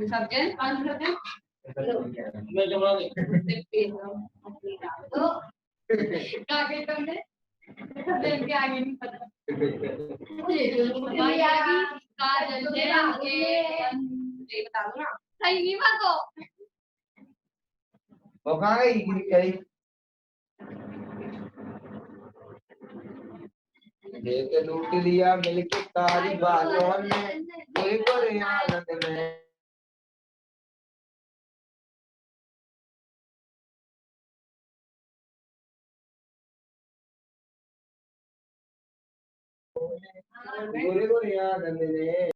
Subject, one subject. आगे तुमने सबसे आगे नहीं पता काजल के ये बता दो ना सही नहीं बात को वो कहाँ गई गई देख लूट लिया मिलके कारी बालों ने कोई बड़े आनंद में गोरे गोरे आनंद में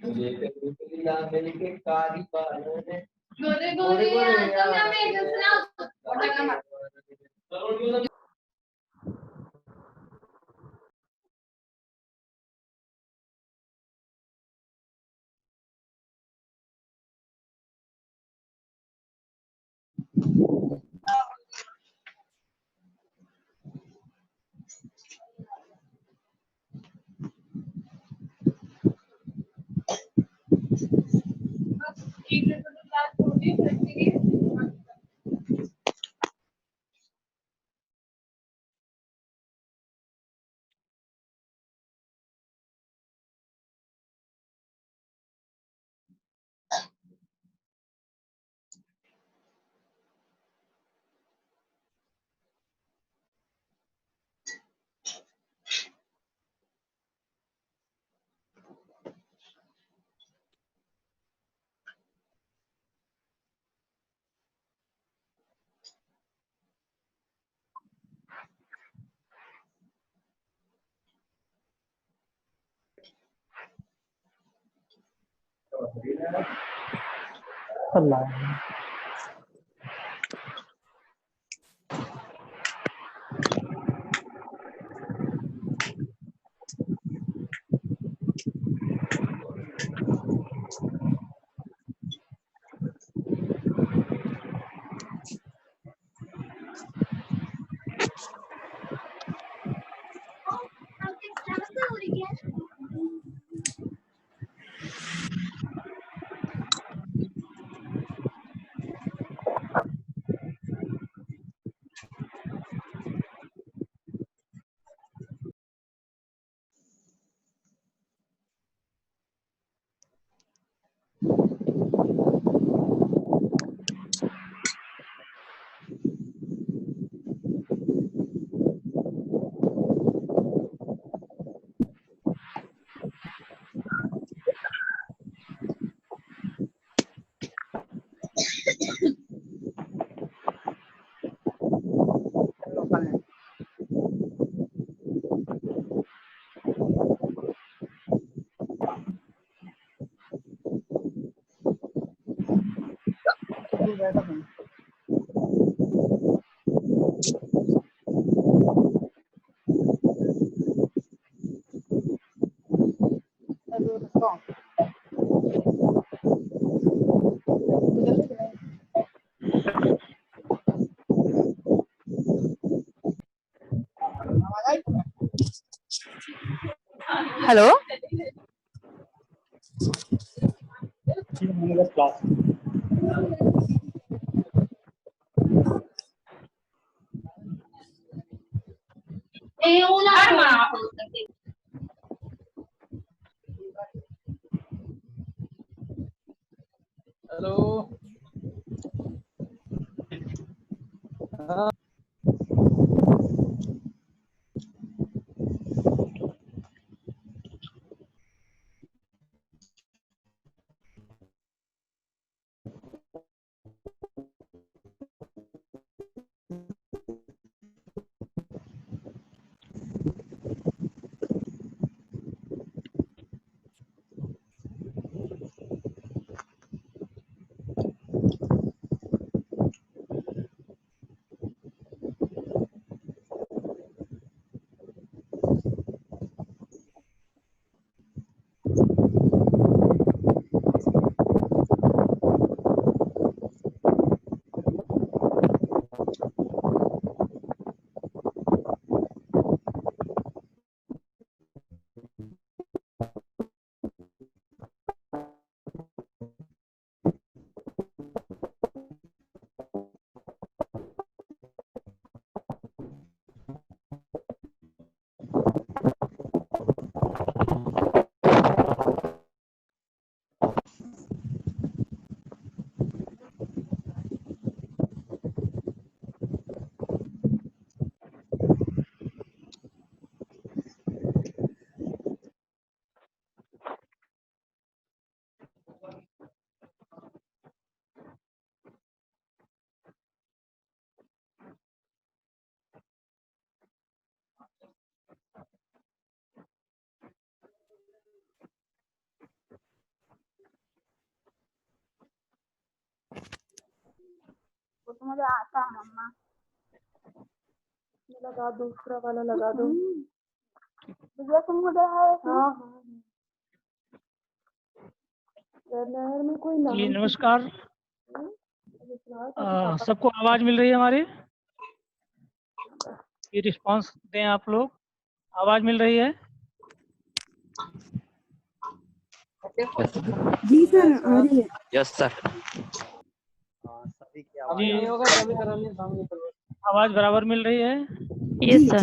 देख लूट लिया मिलके कारी बालों ने गोरे गोरे तुम यहाँ पे सुनाओ और नंबर हेलो हेलो मुझे आता है मम्मा। लगा दूसरा वाला लगा दो। भैया तुम मुझे है। हाँ नहर में कोई जी नाम नमस्कार। सबको आवाज मिल रही है हमारी? ये रिस्पांस दें आप लोग। आवाज मिल रही है? जी सर आ रही है। Yes sir. जी आवाज बराबर मिल रही है? Yes sir.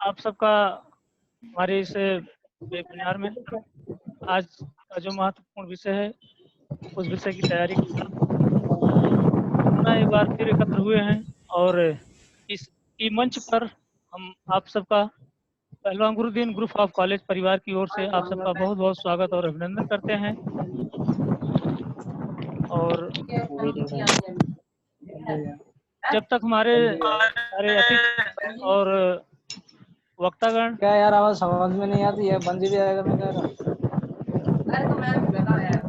आप सबका हमारे इस वेबिनार में आज का जो महत्वपूर्ण विषय है उस विषय की तैयारी के साथ पुनः एक बार फिर एकत्र हुए हैं और इस मंच पर हम आप सबका पहलवान गुरुदीन ग्रुप ऑफ कॉलेज परिवार की ओर से आप सबका बहुत बहुत स्वागत और अभिनंदन करते हैं। और जब तक हमारे सारे अतिथि और वक्तागण क्या यार आवाज समझ में नहीं आती है, बंद भी आएगा मैं कह रहा हूँ। अरे तो मैम बता यार।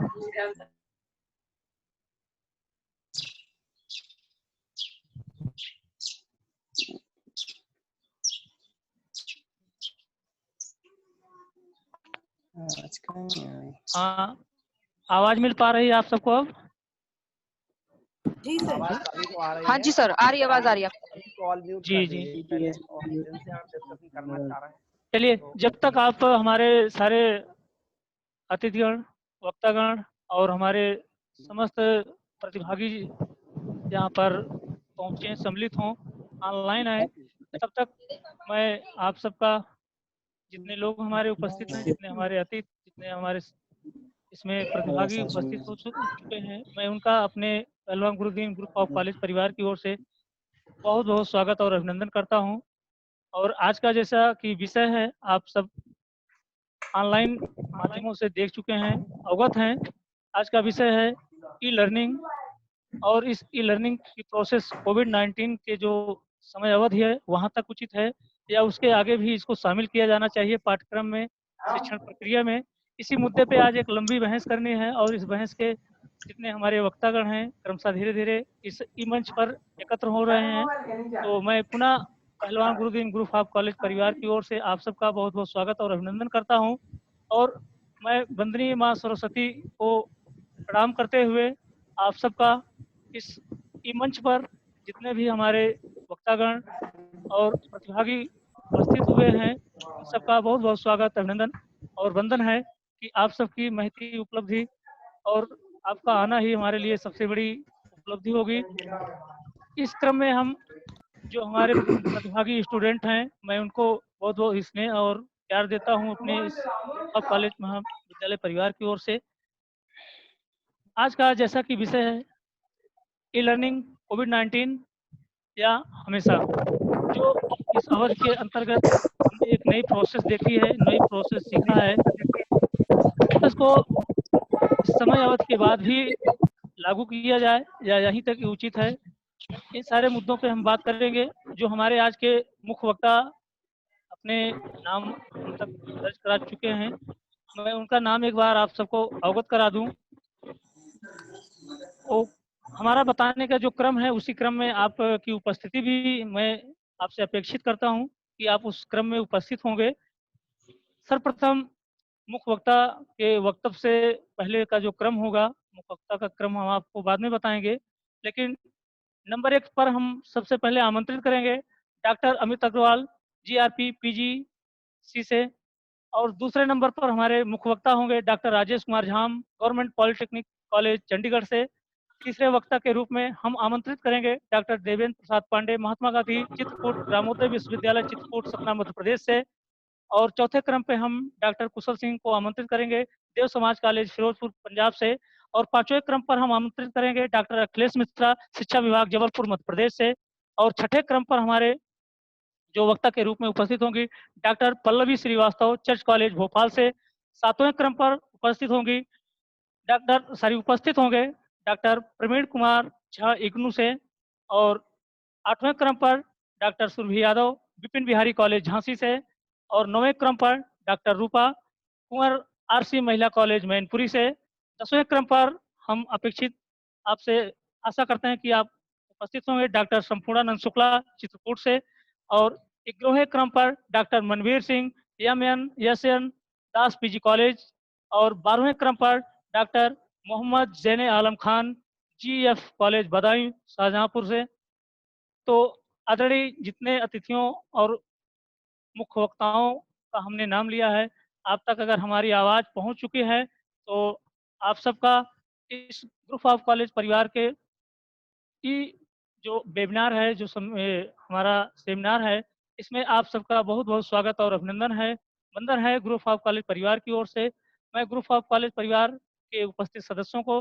हाँ आवाज मिल पा रही है आप सबको अब? जी सर। हाँ जी सर, आ रही है, आवाज आ रही है। जी जी चलिए, जब तक आप हमारे सारे अतिथिगण वक्तागण और हमारे समस्त प्रतिभागी यहाँ पर पहुँचे सम्मिलित हों ऑनलाइन आए, तब तक मैं आप सबका जितने लोग हमारे उपस्थित हैं, जितने हमारे अतिथि, जितने हमारे इसमें प्रतिभागी उपस्थित हो चुके हैं, मैं उनका अपने पहलवान गुरुदीन ग्रुप ऑफ कॉलेज परिवार की ओर से बहुत बहुत स्वागत और अभिनंदन करता हूं। और आज का जैसा कि विषय है, आप सब ऑनलाइन माध्यमों से देख चुके हैं, अवगत हैं। आज का विषय है ई लर्निंग और इस ई लर्निंग की प्रोसेस कोविड-19 के जो समय अवधि है वहाँ तक उचित है या उसके आगे भी इसको शामिल किया जाना चाहिए पाठ्यक्रम में, शिक्षण प्रक्रिया में। इसी मुद्दे पे आज एक लंबी बहस करनी है और इस बहस के जितने हमारे वक्तागण हैं क्रमशः धीरे धीरे इस ई मंच पर एकत्र हो रहे हैं। तो मैं पुनः पहलवान गुरुदीन ग्रुप ऑफ कॉलेज परिवार की ओर से आप सबका बहुत बहुत स्वागत और अभिनंदन करता हूं। और मैं वंदनीय माँ सरस्वती को प्रणाम करते हुए आप सबका इस ई मंच पर जितने भी हमारे वक्तागण और प्रतिभागी उपस्थित हुए हैं, उन सबका बहुत बहुत स्वागत अभिनंदन और वंदन है कि आप सबकी महती उपलब्धि और आपका आना ही हमारे लिए सबसे बड़ी उपलब्धि होगी। इस क्रम में हम जो हमारे प्रतिभागी स्टूडेंट हैं, मैं उनको बहुत बहुत स्नेह और प्यार देता हूं अपने इस कॉलेज महाविद्यालय परिवार की ओर से। आज का जैसा कि विषय है ई लर्निंग कोविड-19 या हमेशा, जो इस अवधि के अंतर्गत हमने एक नई प्रोसेस देखी है, नई प्रोसेस सीखा है, इसको समय अवधि के बाद भी लागू किया जाए या यहीं तक उचित है। इन सारे मुद्दों पे हम बात करेंगे। जो हमारे आज के मुख्य वक्ता अपने नाम हम तक दर्ज करा चुके हैं, मैं उनका नाम एक बार आप सबको अवगत करा दूं। तो हमारा बताने का जो क्रम है उसी क्रम में आपकी उपस्थिति भी मैं आपसे अपेक्षित करता हूं कि आप उस क्रम में उपस्थित होंगे। सर्वप्रथम मुख्य वक्ता के वक्तव्य से पहले का जो क्रम होगा, मुख्य वक्ता का क्रम हम आपको बाद में बताएंगे, लेकिन नंबर 1 पर हम सबसे पहले आमंत्रित करेंगे doctor Amit Agrawal GRP PGC से। और दूसरे नंबर पर हमारे मुख्य वक्ता होंगे डॉक्टर राजेश कुमार झाम गवर्नमेंट पॉलिटेक्निक कॉलेज चंडीगढ़ से। तीसरे वक्ता के रूप में हम आमंत्रित करेंगे डॉक्टर देवेंद्र प्रसाद पांडे महात्मा गांधी चित्रकूट ग्रामोदय विश्वविद्यालय चित्रकूट सतना मध्य प्रदेश से। और चौथे क्रम पे हम डॉक्टर कुशल सिंह को आमंत्रित करेंगे देव समाज कॉलेज फिरोजपुर पंजाब से। और पांचवें क्रम पर हम आमंत्रित करेंगे डॉक्टर अखिलेश मिश्रा शिक्षा विभाग जबलपुर मध्य प्रदेश से। और छठे क्रम पर हमारे जो वक्ता के रूप में उपस्थित होंगी doctor Pallavi Srivastava church college Bhopal से। सातवें क्रम पर उपस्थित होंगे डॉक्टर प्रवीण कुमार झा इग्नू से। और आठवें क्रम पर डॉक्टर सुरभि यादव विपिन बिहारी कॉलेज झांसी से। और 9वें क्रम पर डॉक्टर रूपा कुंवर आरसी महिला कॉलेज मैनपुरी से। 10वें क्रम पर हम अपेक्षित आपसे आशा करते हैं कि आप उपस्थित होंगे डॉक्टर संपूर्णानंद शुक्ला चित्रकूट से, और 11वें क्रम पर doctor Manvir Singh MN SN Das PG college, और 12वें क्रम पर doctor Mohammad Zain Alam Khan GF college Badaun Shahjahanpur से। तो आदरणीय जितने अतिथियों और मुख्य वक्ताओं का हमने नाम लिया है, आप तक अगर हमारी आवाज़ पहुंच चुकी है तो आप सबका इस ग्रुप ऑफ कॉलेज परिवार के की जो वेबिनार है, हमारा सेमिनार है, इसमें आप सबका बहुत बहुत स्वागत और अभिनंदन है, वंदन है ग्रुप ऑफ कॉलेज परिवार की ओर से। मैं ग्रुप ऑफ कॉलेज परिवार के उपस्थित सदस्यों को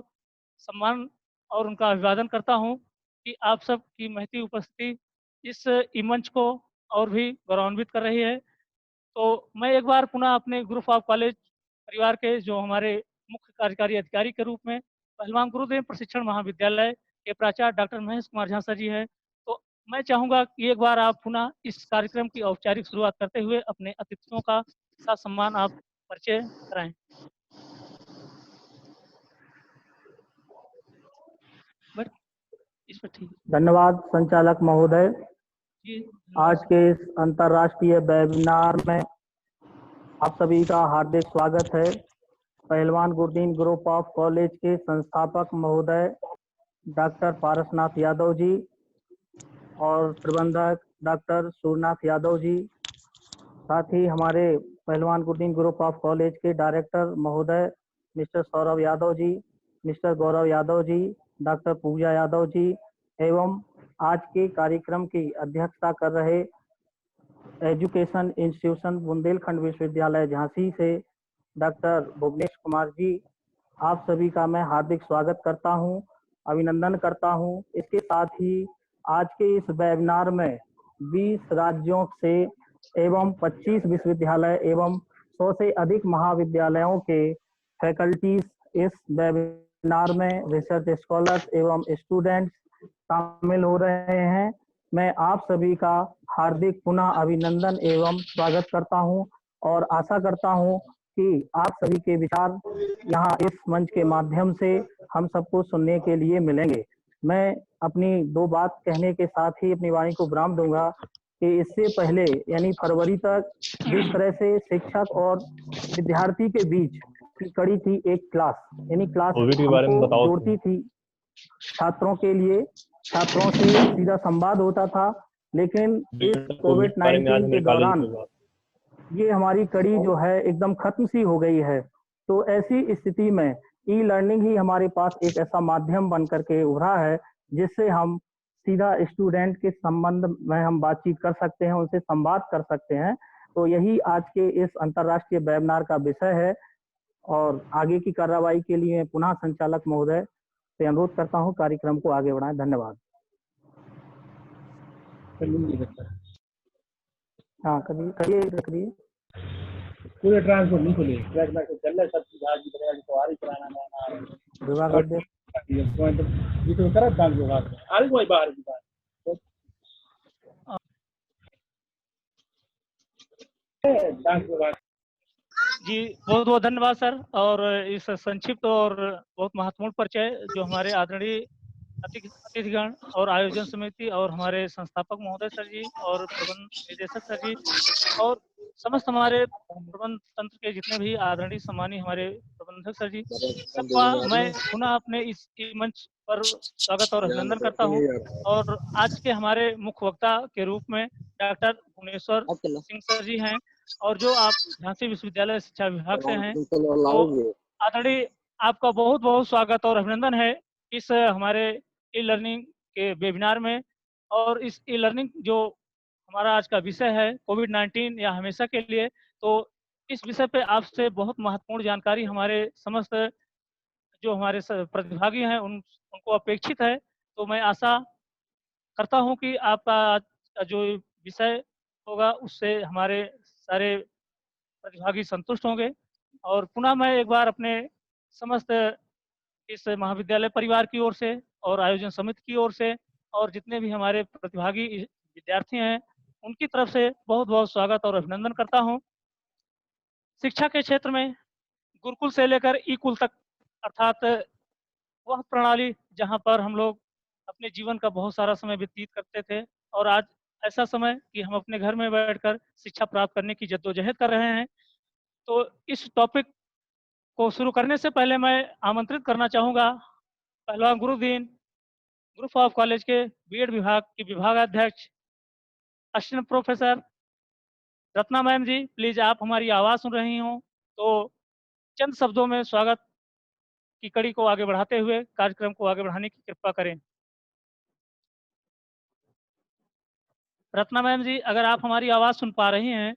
सम्मान और उनका अभिवादन करता हूं कि आप सब की महती उपस्थिति इस मंच को और भी गौरवान्वित कर रही है। तो मैं एक बार पुनः अपने ग्रुप ऑफ कॉलेज परिवार के जो हमारे मुख्य कार्यकारी अधिकारी के रूप में पहलवान गुरुदेव प्रशिक्षण महाविद्यालय के प्राचार्य डॉक्टर महेश कुमार झा सर जी है, तो मैं चाहूँगा कि एक बार आप पुनः इस कार्यक्रम की औपचारिक शुरुआत करते हुए अपने अतिथियों का सम्मान आप परिचय कराएं। इस पर ठीक। धन्यवाद संचालक महोदय। जी, आज के इस अंतर्राष्ट्रीय वेबिनार में आप सभी का हार्दिक स्वागत है। पहलवान गुरुदीन ग्रुप ऑफ कॉलेज के संस्थापक महोदय डॉक्टर पारसनाथ यादव जी और प्रबंधक डॉक्टर सूर्यनाथ यादव जी, साथ ही हमारे पहलवान गुरुदीन ग्रुप ऑफ कॉलेज के डायरेक्टर महोदय mister Saurabh Yadav ji, mister Gaurav Yadav ji, doctor पूजा यादव जी, एवं आज के कार्यक्रम की अध्यक्षता कर रहे एजुकेशन इंस्टीट्यूशन बुंदेलखंड विश्वविद्यालय झांसी से डॉक्टर भुवनेश कुमार जी, आप सभी का मैं हार्दिक स्वागत करता हूं, अभिनंदन करता हूं। इसके साथ ही आज के इस वेबिनार में 20 राज्यों से एवं 25 विश्वविद्यालय एवं 100 से अधिक महाविद्यालयों के फैकल्टीज इस वेबिनार में रिसर्च स्कॉलर्स एवं स्टूडेंट्स शामिल हो रहे हैं। मैं आप सभी का हार्दिक पुनः अभिनंदन एवं स्वागत करता हूं और आशा करता हूं कि आप सभी के विचार यहाँ इस मंच के माध्यम से हम सबको सुनने के लिए मिलेंगे। मैं अपनी 2 बात कहने के साथ ही अपनी वाणी को विराम दूंगा कि इससे पहले यानी फरवरी तक जिस तरह से शिक्षक और विद्यार्थी के बीच की कड़ी थी एक क्लास, यानी क्लास हमको जोड़ती थी, छात्रों के लिए छात्रों से सीधा संवाद होता था, लेकिन इस कोविड-19 के दौरान ये हमारी कड़ी जो है एकदम खत्म सी हो गई है। तो ऐसी स्थिति में ई लर्निंग ही हमारे पास एक ऐसा माध्यम बन करके उभरा है जिससे हम सीधा स्टूडेंट के संबंध में हम बातचीत कर सकते हैं, उनसे संवाद कर सकते हैं। तो यही आज के इस अंतर्राष्ट्रीय वेबिनार का विषय है और आगे की कार्रवाई के लिए पुनः संचालक महोदय से अनुरोध करता हूं कार्यक्रम को आगे बढ़ाएं। धन्यवाद। हाँ करिए पूरे ट्रांसपोर्ट नहीं खुले ट्रैक में चल रहा सब चीज आज बनेगा तो आ रही पुराना नया विभाग अध्यक्ष ये तो करा काम जो बात आज कोई बाहर की बात जी, बहुत बहुत धन्यवाद सर। और इस संक्षिप्त और बहुत महत्वपूर्ण परिचय जो हमारे आदरणीय अतिथिगण और आयोजन समिति और हमारे संस्थापक महोदय सर जी और प्रबंध निदेशक सर जी और समस्त हमारे प्रबंध तंत्र के जितने भी आदरणीय सम्मानीय हमारे प्रबंधक सर जी, सबका मैं पुनः अपने इस मंच पर स्वागत और अभिनंदन करता हूं। और आज के हमारे मुख्य वक्ता के रूप में डॉक्टर भुवनेश्वर सिंह सर जी हैं और जो आप झांसी विश्वविद्यालय शिक्षा विभाग से हैं। तो आदरणीय आपका बहुत बहुत स्वागत और अभिनंदन है इस हमारे ई लर्निंग के वेबिनार में। और इस ई लर्निंग जो हमारा आज का विषय है कोविड-19 या हमेशा के लिए, तो इस विषय पे आपसे बहुत महत्वपूर्ण जानकारी हमारे समस्त जो हमारे प्रतिभागी हैं उनको अपेक्षित है। तो मैं आशा करता हूं कि आपका जो विषय होगा उससे हमारे सारे प्रतिभागी संतुष्ट होंगे। और पुनः मैं एक बार अपने समस्त इस महाविद्यालय परिवार की ओर से और आयोजन समिति की ओर से और जितने भी हमारे प्रतिभागी विद्यार्थी हैं उनकी तरफ से बहुत बहुत स्वागत और अभिनंदन करता हूं। शिक्षा के क्षेत्र में गुरुकुल से लेकर ई कुल तक अर्थात वह प्रणाली जहाँ पर हम लोग अपने जीवन का बहुत सारा समय व्यतीत करते थे, और आज ऐसा समय कि हम अपने घर में बैठकर शिक्षा प्राप्त करने की जद्दोजहद कर रहे हैं। तो इस टॉपिक को शुरू करने से पहले मैं आमंत्रित करना चाहूँगा Pahalwan Gurudeen group of college के बीएड विभाग की विभागाध्यक्ष assistant professor Ratna ma'am ji, please आप हमारी आवाज़ सुन रही हों तो चंद शब्दों में स्वागत की कड़ी को आगे बढ़ाते हुए कार्यक्रम को आगे बढ़ाने की कृपा करें। रत्ना मैम जी, अगर आप हमारी आवाज़ सुन पा रही हैं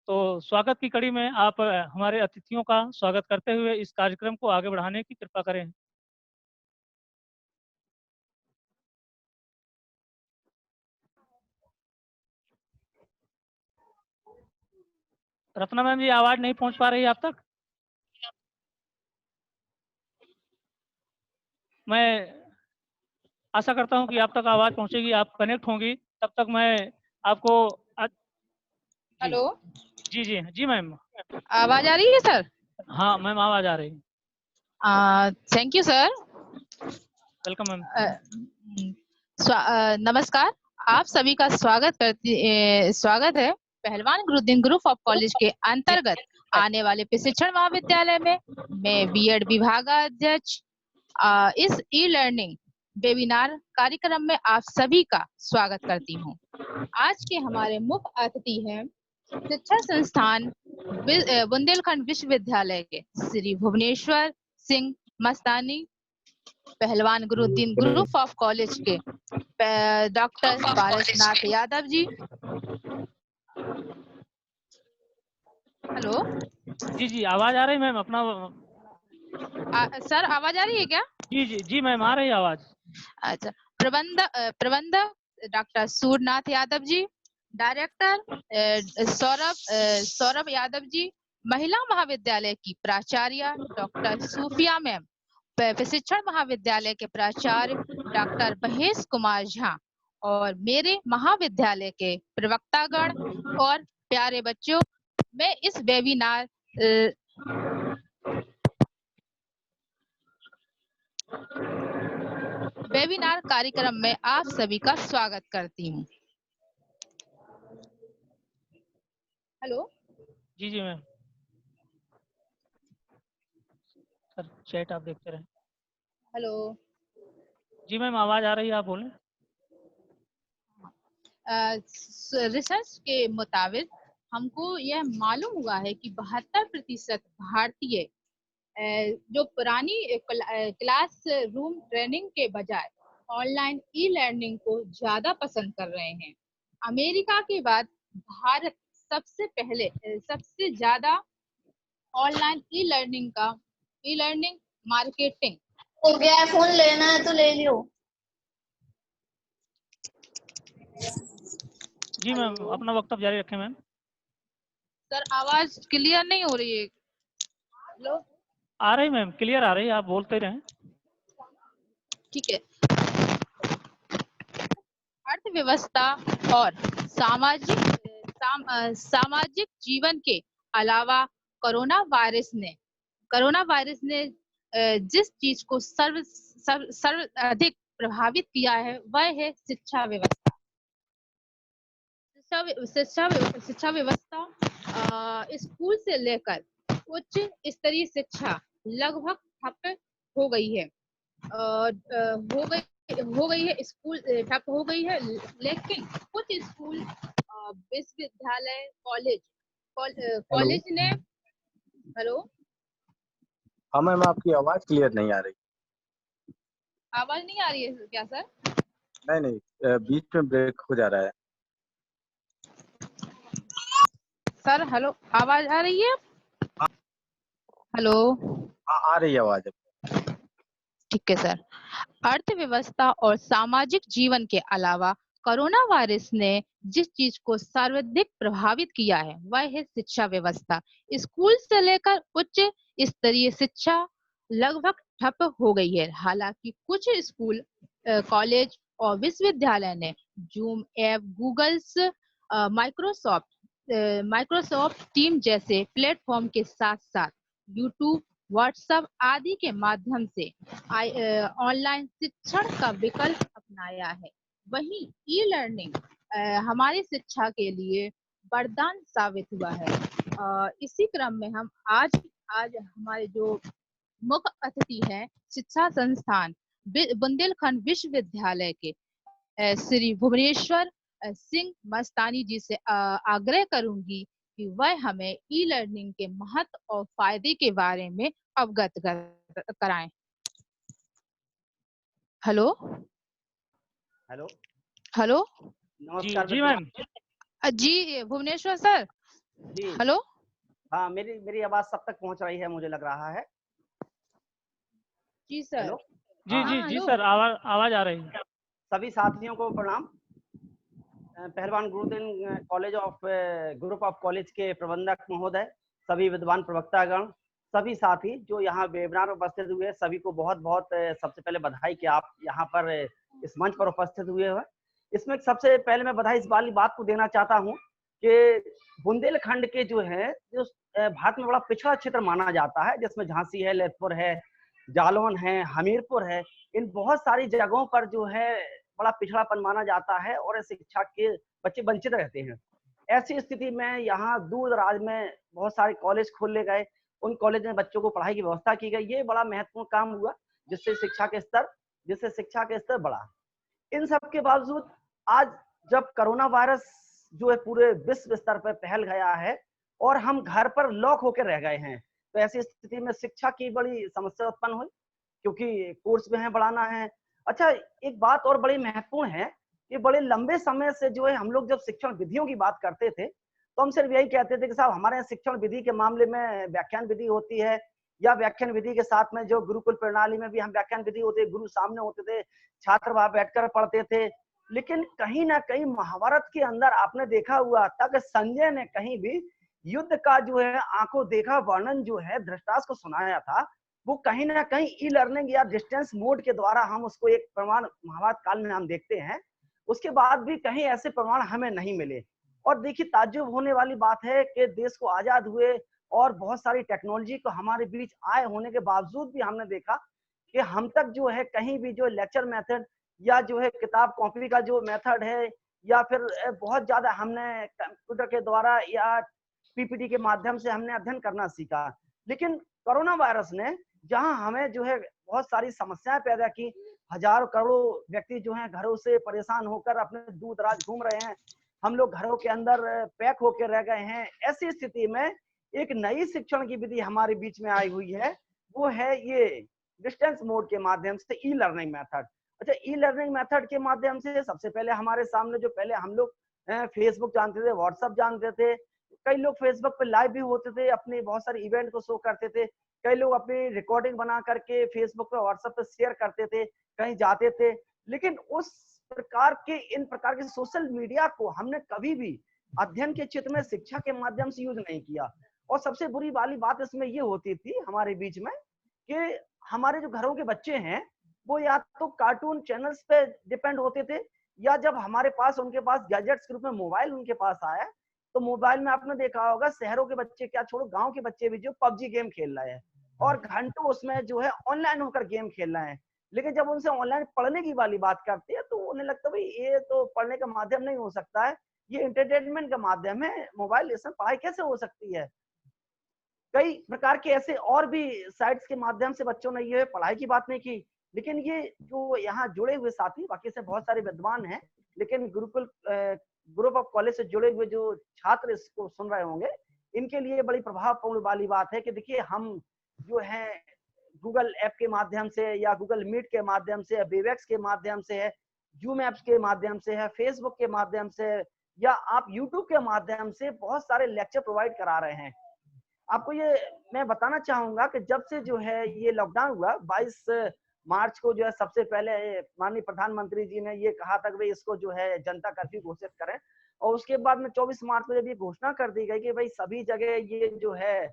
तो स्वागत की कड़ी में आप हमारे अतिथियों का स्वागत करते हुए इस कार्यक्रम को आगे बढ़ाने की कृपा करें। रत्ना मैम जी, आवाज़ नहीं पहुंच पा रही आप तक? मैं आशा करता हूं कि आप तक आवाज़ पहुंचेगी, आप कनेक्ट होंगी। तब तक मैं आपको हेलो, जी जी जी मैम, आवाज आ रही है सर? हाँ मैम, आवाज़ आ रही है। Thank you sir. Welcome ma'am. नमस्कार, आप सभी का स्वागत है पहलवान गुरुदीन ग्रुप ऑफ कॉलेज के अंतर्गत आने वाले प्रशिक्षण महाविद्यालय में। मैं बीएड विभागाध्यक्ष इस ई लर्निंग वेबिनार कार्यक्रम में आप सभी का स्वागत करती हूँ। आज के हमारे मुख्य अतिथि हैं शिक्षा संस्थान बुंदेलखंड विश्वविद्यालय के श्री भुवनेश्वर सिंह मस्तानी, पहलवान गुरुदीन ग्रुप ऑफ कॉलेज के डॉक्टर पारसनाथ यादव जी। हेलो जी जी, आवाज़ आ रही मैम? अपना सर, आवाज आ रही है क्या? जी जी जी मैम, आ रही है आवाज़। अच्छा, प्रबंधक डॉक्टर सूरनाथ यादव जी, डायरेक्टर सौरभ यादव जी, महिला महाविद्यालय की प्राचार्य डॉक्टर सूफिया मैम, प्रशिक्षण महाविद्यालय के प्राचार्य डॉक्टर महेश कुमार झा, और मेरे महाविद्यालय के प्रवक्तागण और प्यारे बच्चों, मैं इस वेबिनार कार्यक्रम में आप सभी का स्वागत करती हूँ। हेलो जी जी मैम, सर चैट आप देखते रहें। हेलो जी मैम, आवाज़ आ रही है, आप बोलें। रिसर्च के मुताबिक हमको यह मालूम हुआ है कि 72% भारतीय जो पुरानी क्लास रूम ट्रेनिंग के बजाय ऑनलाइन ई लर्निंग को ज्यादा पसंद कर रहे हैं। अमेरिका के बाद भारत सबसे ज्यादा ऑनलाइन ई लर्निंग मार्केटिंग हो गया, फोन लेना है तो ले लियो। जी मैम, अपना वक्तव्य जारी रखें मैम। सर, आवाज क्लियर नहीं हो रही है। हेलो, आ रही मैम, क्लियर आ रही है, आप बोलते रहें। ठीक है। अर्थव्यवस्था और सामाजिक जीवन के अलावा कोरोना वायरस ने जिस चीज को सर्व अधिक प्रभावित किया है वह है शिक्षा व्यवस्था। शिक्षा व्यवस्था स्कूल से लेकर उच्च स्तरीय शिक्षा लगभग ठप हो गई है। स्कूल ठप हो गई है, लेकिन कुछ स्कूल, विश्वविद्यालय, कॉलेज ने हेलो, हाँ मैम, आपकी आवाज क्लियर नहीं आ रही। आवाज नहीं आ रही है क्या सर? नहीं, बीच में ब्रेक हो जा रहा है। सर हेलो, आवाज आ रही है? हेलो, हाँ, आ रही है आवाज। ठीक है सर। अर्थव्यवस्था और सामाजिक जीवन के अलावा कोरोना वायरस ने जिस चीज को सर्वाधिक प्रभावित किया है वह है शिक्षा व्यवस्था। स्कूल से लेकर उच्च स्तरीय शिक्षा लगभग ठप हो गई है। हालांकि कुछ स्कूल, कॉलेज और विश्वविद्यालय ने Zoom app, Googles, Microsoft team जैसे प्लेटफॉर्म के साथ साथ यूट्यूब व्हाट्सएप आदि के माध्यम से ऑनलाइन शिक्षण का विकल्प अपनाया है। वहीं ई लर्निंग हमारी शिक्षा के लिए वरदान साबित हुआ है। इसी क्रम में हम आज हमारे जो मुख्य अतिथि है शिक्षा संस्थान बुंदेलखंड विश्वविद्यालय के श्री भुवनेश्वर सिंह मस्तानी जी से आग्रह करूंगी कि वह हमें ई लर्निंग के महत्व और फायदे के बारे में अवगत कराएं। हेलो हेलो जी नमस्कार जी मैम। जी भुवनेश्वर सर। जी हेलो। हाँ, मेरी आवाज सब तक पहुंच रही है मुझे लग रहा है। जी सर। हेलो। जी हाँ, जी जी हेलो। सर, आवाज आ रही है। सभी साथियों को प्रणाम। पहलवान गुरुदेव college of group of college के प्रबंधक महोदय, सभी विद्वान प्रवक्तागण, सभी साथी जो यहाँ वेबिनार में उपस्थित हुए, सभी को बहुत बहुत सबसे पहले बधाई कि आप यहाँ पर इस मंच पर उपस्थित हुए हैं। इसमें सबसे पहले मैं बधाई इस वाली बात को देना चाहता हूँ कि बुंदेलखंड के जो है जो भारत में बड़ा पिछड़ा क्षेत्र माना जाता है, जिसमें झांसी है, ललितपुर है, जालौन है, हमीरपुर है, इन बहुत सारी जगहों पर जो है बड़ा पिछड़ापन माना जाता है और शिक्षा के बच्चे वंचित रहते हैं। ऐसी स्थिति में यहाँ दूर दराज में बहुत सारे कॉलेज खोले गए, उन कॉलेज में बच्चों को पढ़ाई की व्यवस्था की गई। ये बड़ा महत्वपूर्ण काम हुआ जिससे शिक्षा के स्तर बढ़ा। इन सब के बावजूद आज जब कोरोना वायरस जो है पूरे विश्व स्तर पर फैल गया है और हम घर पर लॉक होकर रह गए हैं, तो ऐसी स्थिति में शिक्षा की बड़ी समस्या उत्पन्न हुई, क्योंकि कोर्स में है बढ़ाना है। अच्छा, एक बात और बड़ी महत्वपूर्ण है कि बड़े लंबे समय से जो है हम लोग जब शिक्षण विधियों की बात करते थे तो हम सिर्फ यही कहते थे कि साहब हमारे यहाँ शिक्षण विधि के मामले में व्याख्यान विधि होती है, या व्याख्यान विधि के साथ में जो गुरुकुल प्रणाली में भी हम व्याख्यान विधि होते, गुरु सामने होते थे, छात्र वहां बैठकर पढ़ते थे। लेकिन कहीं ना कहीं महाभारत के अंदर आपने देखा हुआ था कि संजय ने कहीं भी युद्ध का जो है आंखों देखा वर्णन जो है धृतराष्ट्र को सुनाया था, वो कहीं ना कहीं ई लर्निंग या डिस्टेंस मोड के द्वारा हम उसको एक प्रमाण महाभारत काल में हम देखते हैं। उसके बाद भी कहीं ऐसे प्रमाण हमें नहीं मिले। और देखिए, ताज्जुब होने वाली बात है कि देश को आजाद हुए और बहुत सारी टेक्नोलॉजी को हमारे बीच आए होने के बावजूद भी हमने देखा कि हम तक जो है कहीं भी जो लेक्चर मेथड या जो है किताब कॉपी का जो मेथड है, या फिर बहुत ज्यादा हमने कंप्यूटर के द्वारा या पीपीटी के माध्यम से हमने अध्ययन करना सीखा। लेकिन कोरोना वायरस ने जहां हमें जो है बहुत सारी समस्याएं पैदा की, हजारों करोड़ों व्यक्ति जो हैं घरों से परेशान होकर अपने दूर दराज घूम रहे हैं, हम लोग घरों के अंदर पैक होकर रह गए हैं। ऐसी स्थिति में एक नई शिक्षण की विधि हमारे बीच में आई हुई है, वो है ये डिस्टेंस मोड के माध्यम से ई लर्निंग मेथड। अच्छा, ई लर्निंग मेथड के माध्यम से सबसे पहले हमारे सामने जो पहले हम लोग फेसबुक जानते थे, व्हाट्सएप जानते थे, कई लोग फेसबुक पे लाइव भी होते थे, अपने बहुत सारे इवेंट को शो करते थे, कई लोग अपनी रिकॉर्डिंग बना करके फेसबुक पे व्हाट्सएप पे शेयर करते थे, कहीं जाते थे। लेकिन उस प्रकार के इन प्रकार के सोशल मीडिया को हमने कभी भी अध्ययन के क्षेत्र में शिक्षा के माध्यम से यूज नहीं किया। और सबसे बुरी वाली बात इसमें ये होती थी हमारे बीच में कि हमारे जो घरों के बच्चे हैं वो या तो कार्टून चैनल्स पे डिपेंड होते थे, या जब हमारे पास उनके पास गैजेट्स के रूप में मोबाइल उनके पास आया तो मोबाइल में आपने देखा होगा शहरों के बच्चे क्या छोड़ो, गांव के बच्चे भी जो पबजी गेम खेल रहे हैं और घंटों उसमें जो है ऑनलाइन होकर गेम खेल रहे हैं। लेकिन जब उनसे ऑनलाइन पढ़ने की वाली बात करते हैं तो उन्हें लगता है भाई ये तो पढ़ने का माध्यम नहीं हो सकता है, ये एंटरटेनमेंट का माध्यम है, मोबाइल इसमें पढ़ाई कैसे हो सकती है। कई प्रकार के ऐसे और भी साइट्स के माध्यम से बच्चों ने ये पढ़ाई की बात नहीं की। लेकिन ये जो यहाँ जुड़े हुए साथी बाकी से बहुत सारे विद्वान हैं, लेकिन गुरुकुल ग्रुप ऑफ कॉलेज से जुड़े हुए जो छात्र इसको सुन रहे होंगे, इनके लिए बड़ी प्रभावपूर्ण वाली बात है कि देखिए हम जो है गूगल ऐप के माध्यम से या गूगल मीट के माध्यम से, वेबएक्स के माध्यम से है, जूम ऐप्स के माध्यम से है, फेसबुक के माध्यम से, या आप यूट्यूब के माध्यम से बहुत सारे लेक्चर प्रोवाइड करा रहे हैं। आपको ये मैं बताना चाहूंगा कि जब से जो है ये लॉकडाउन हुआ 22 मार्च को जो है सबसे पहले माननीय प्रधानमंत्री जी ने ये कहा था कि भाई इसको जो है जनता कर्फ्यू घोषित करें, और उसके बाद में 24 मार्च को जब ये घोषणा कर दी गई कि भाई सभी जगह ये जो है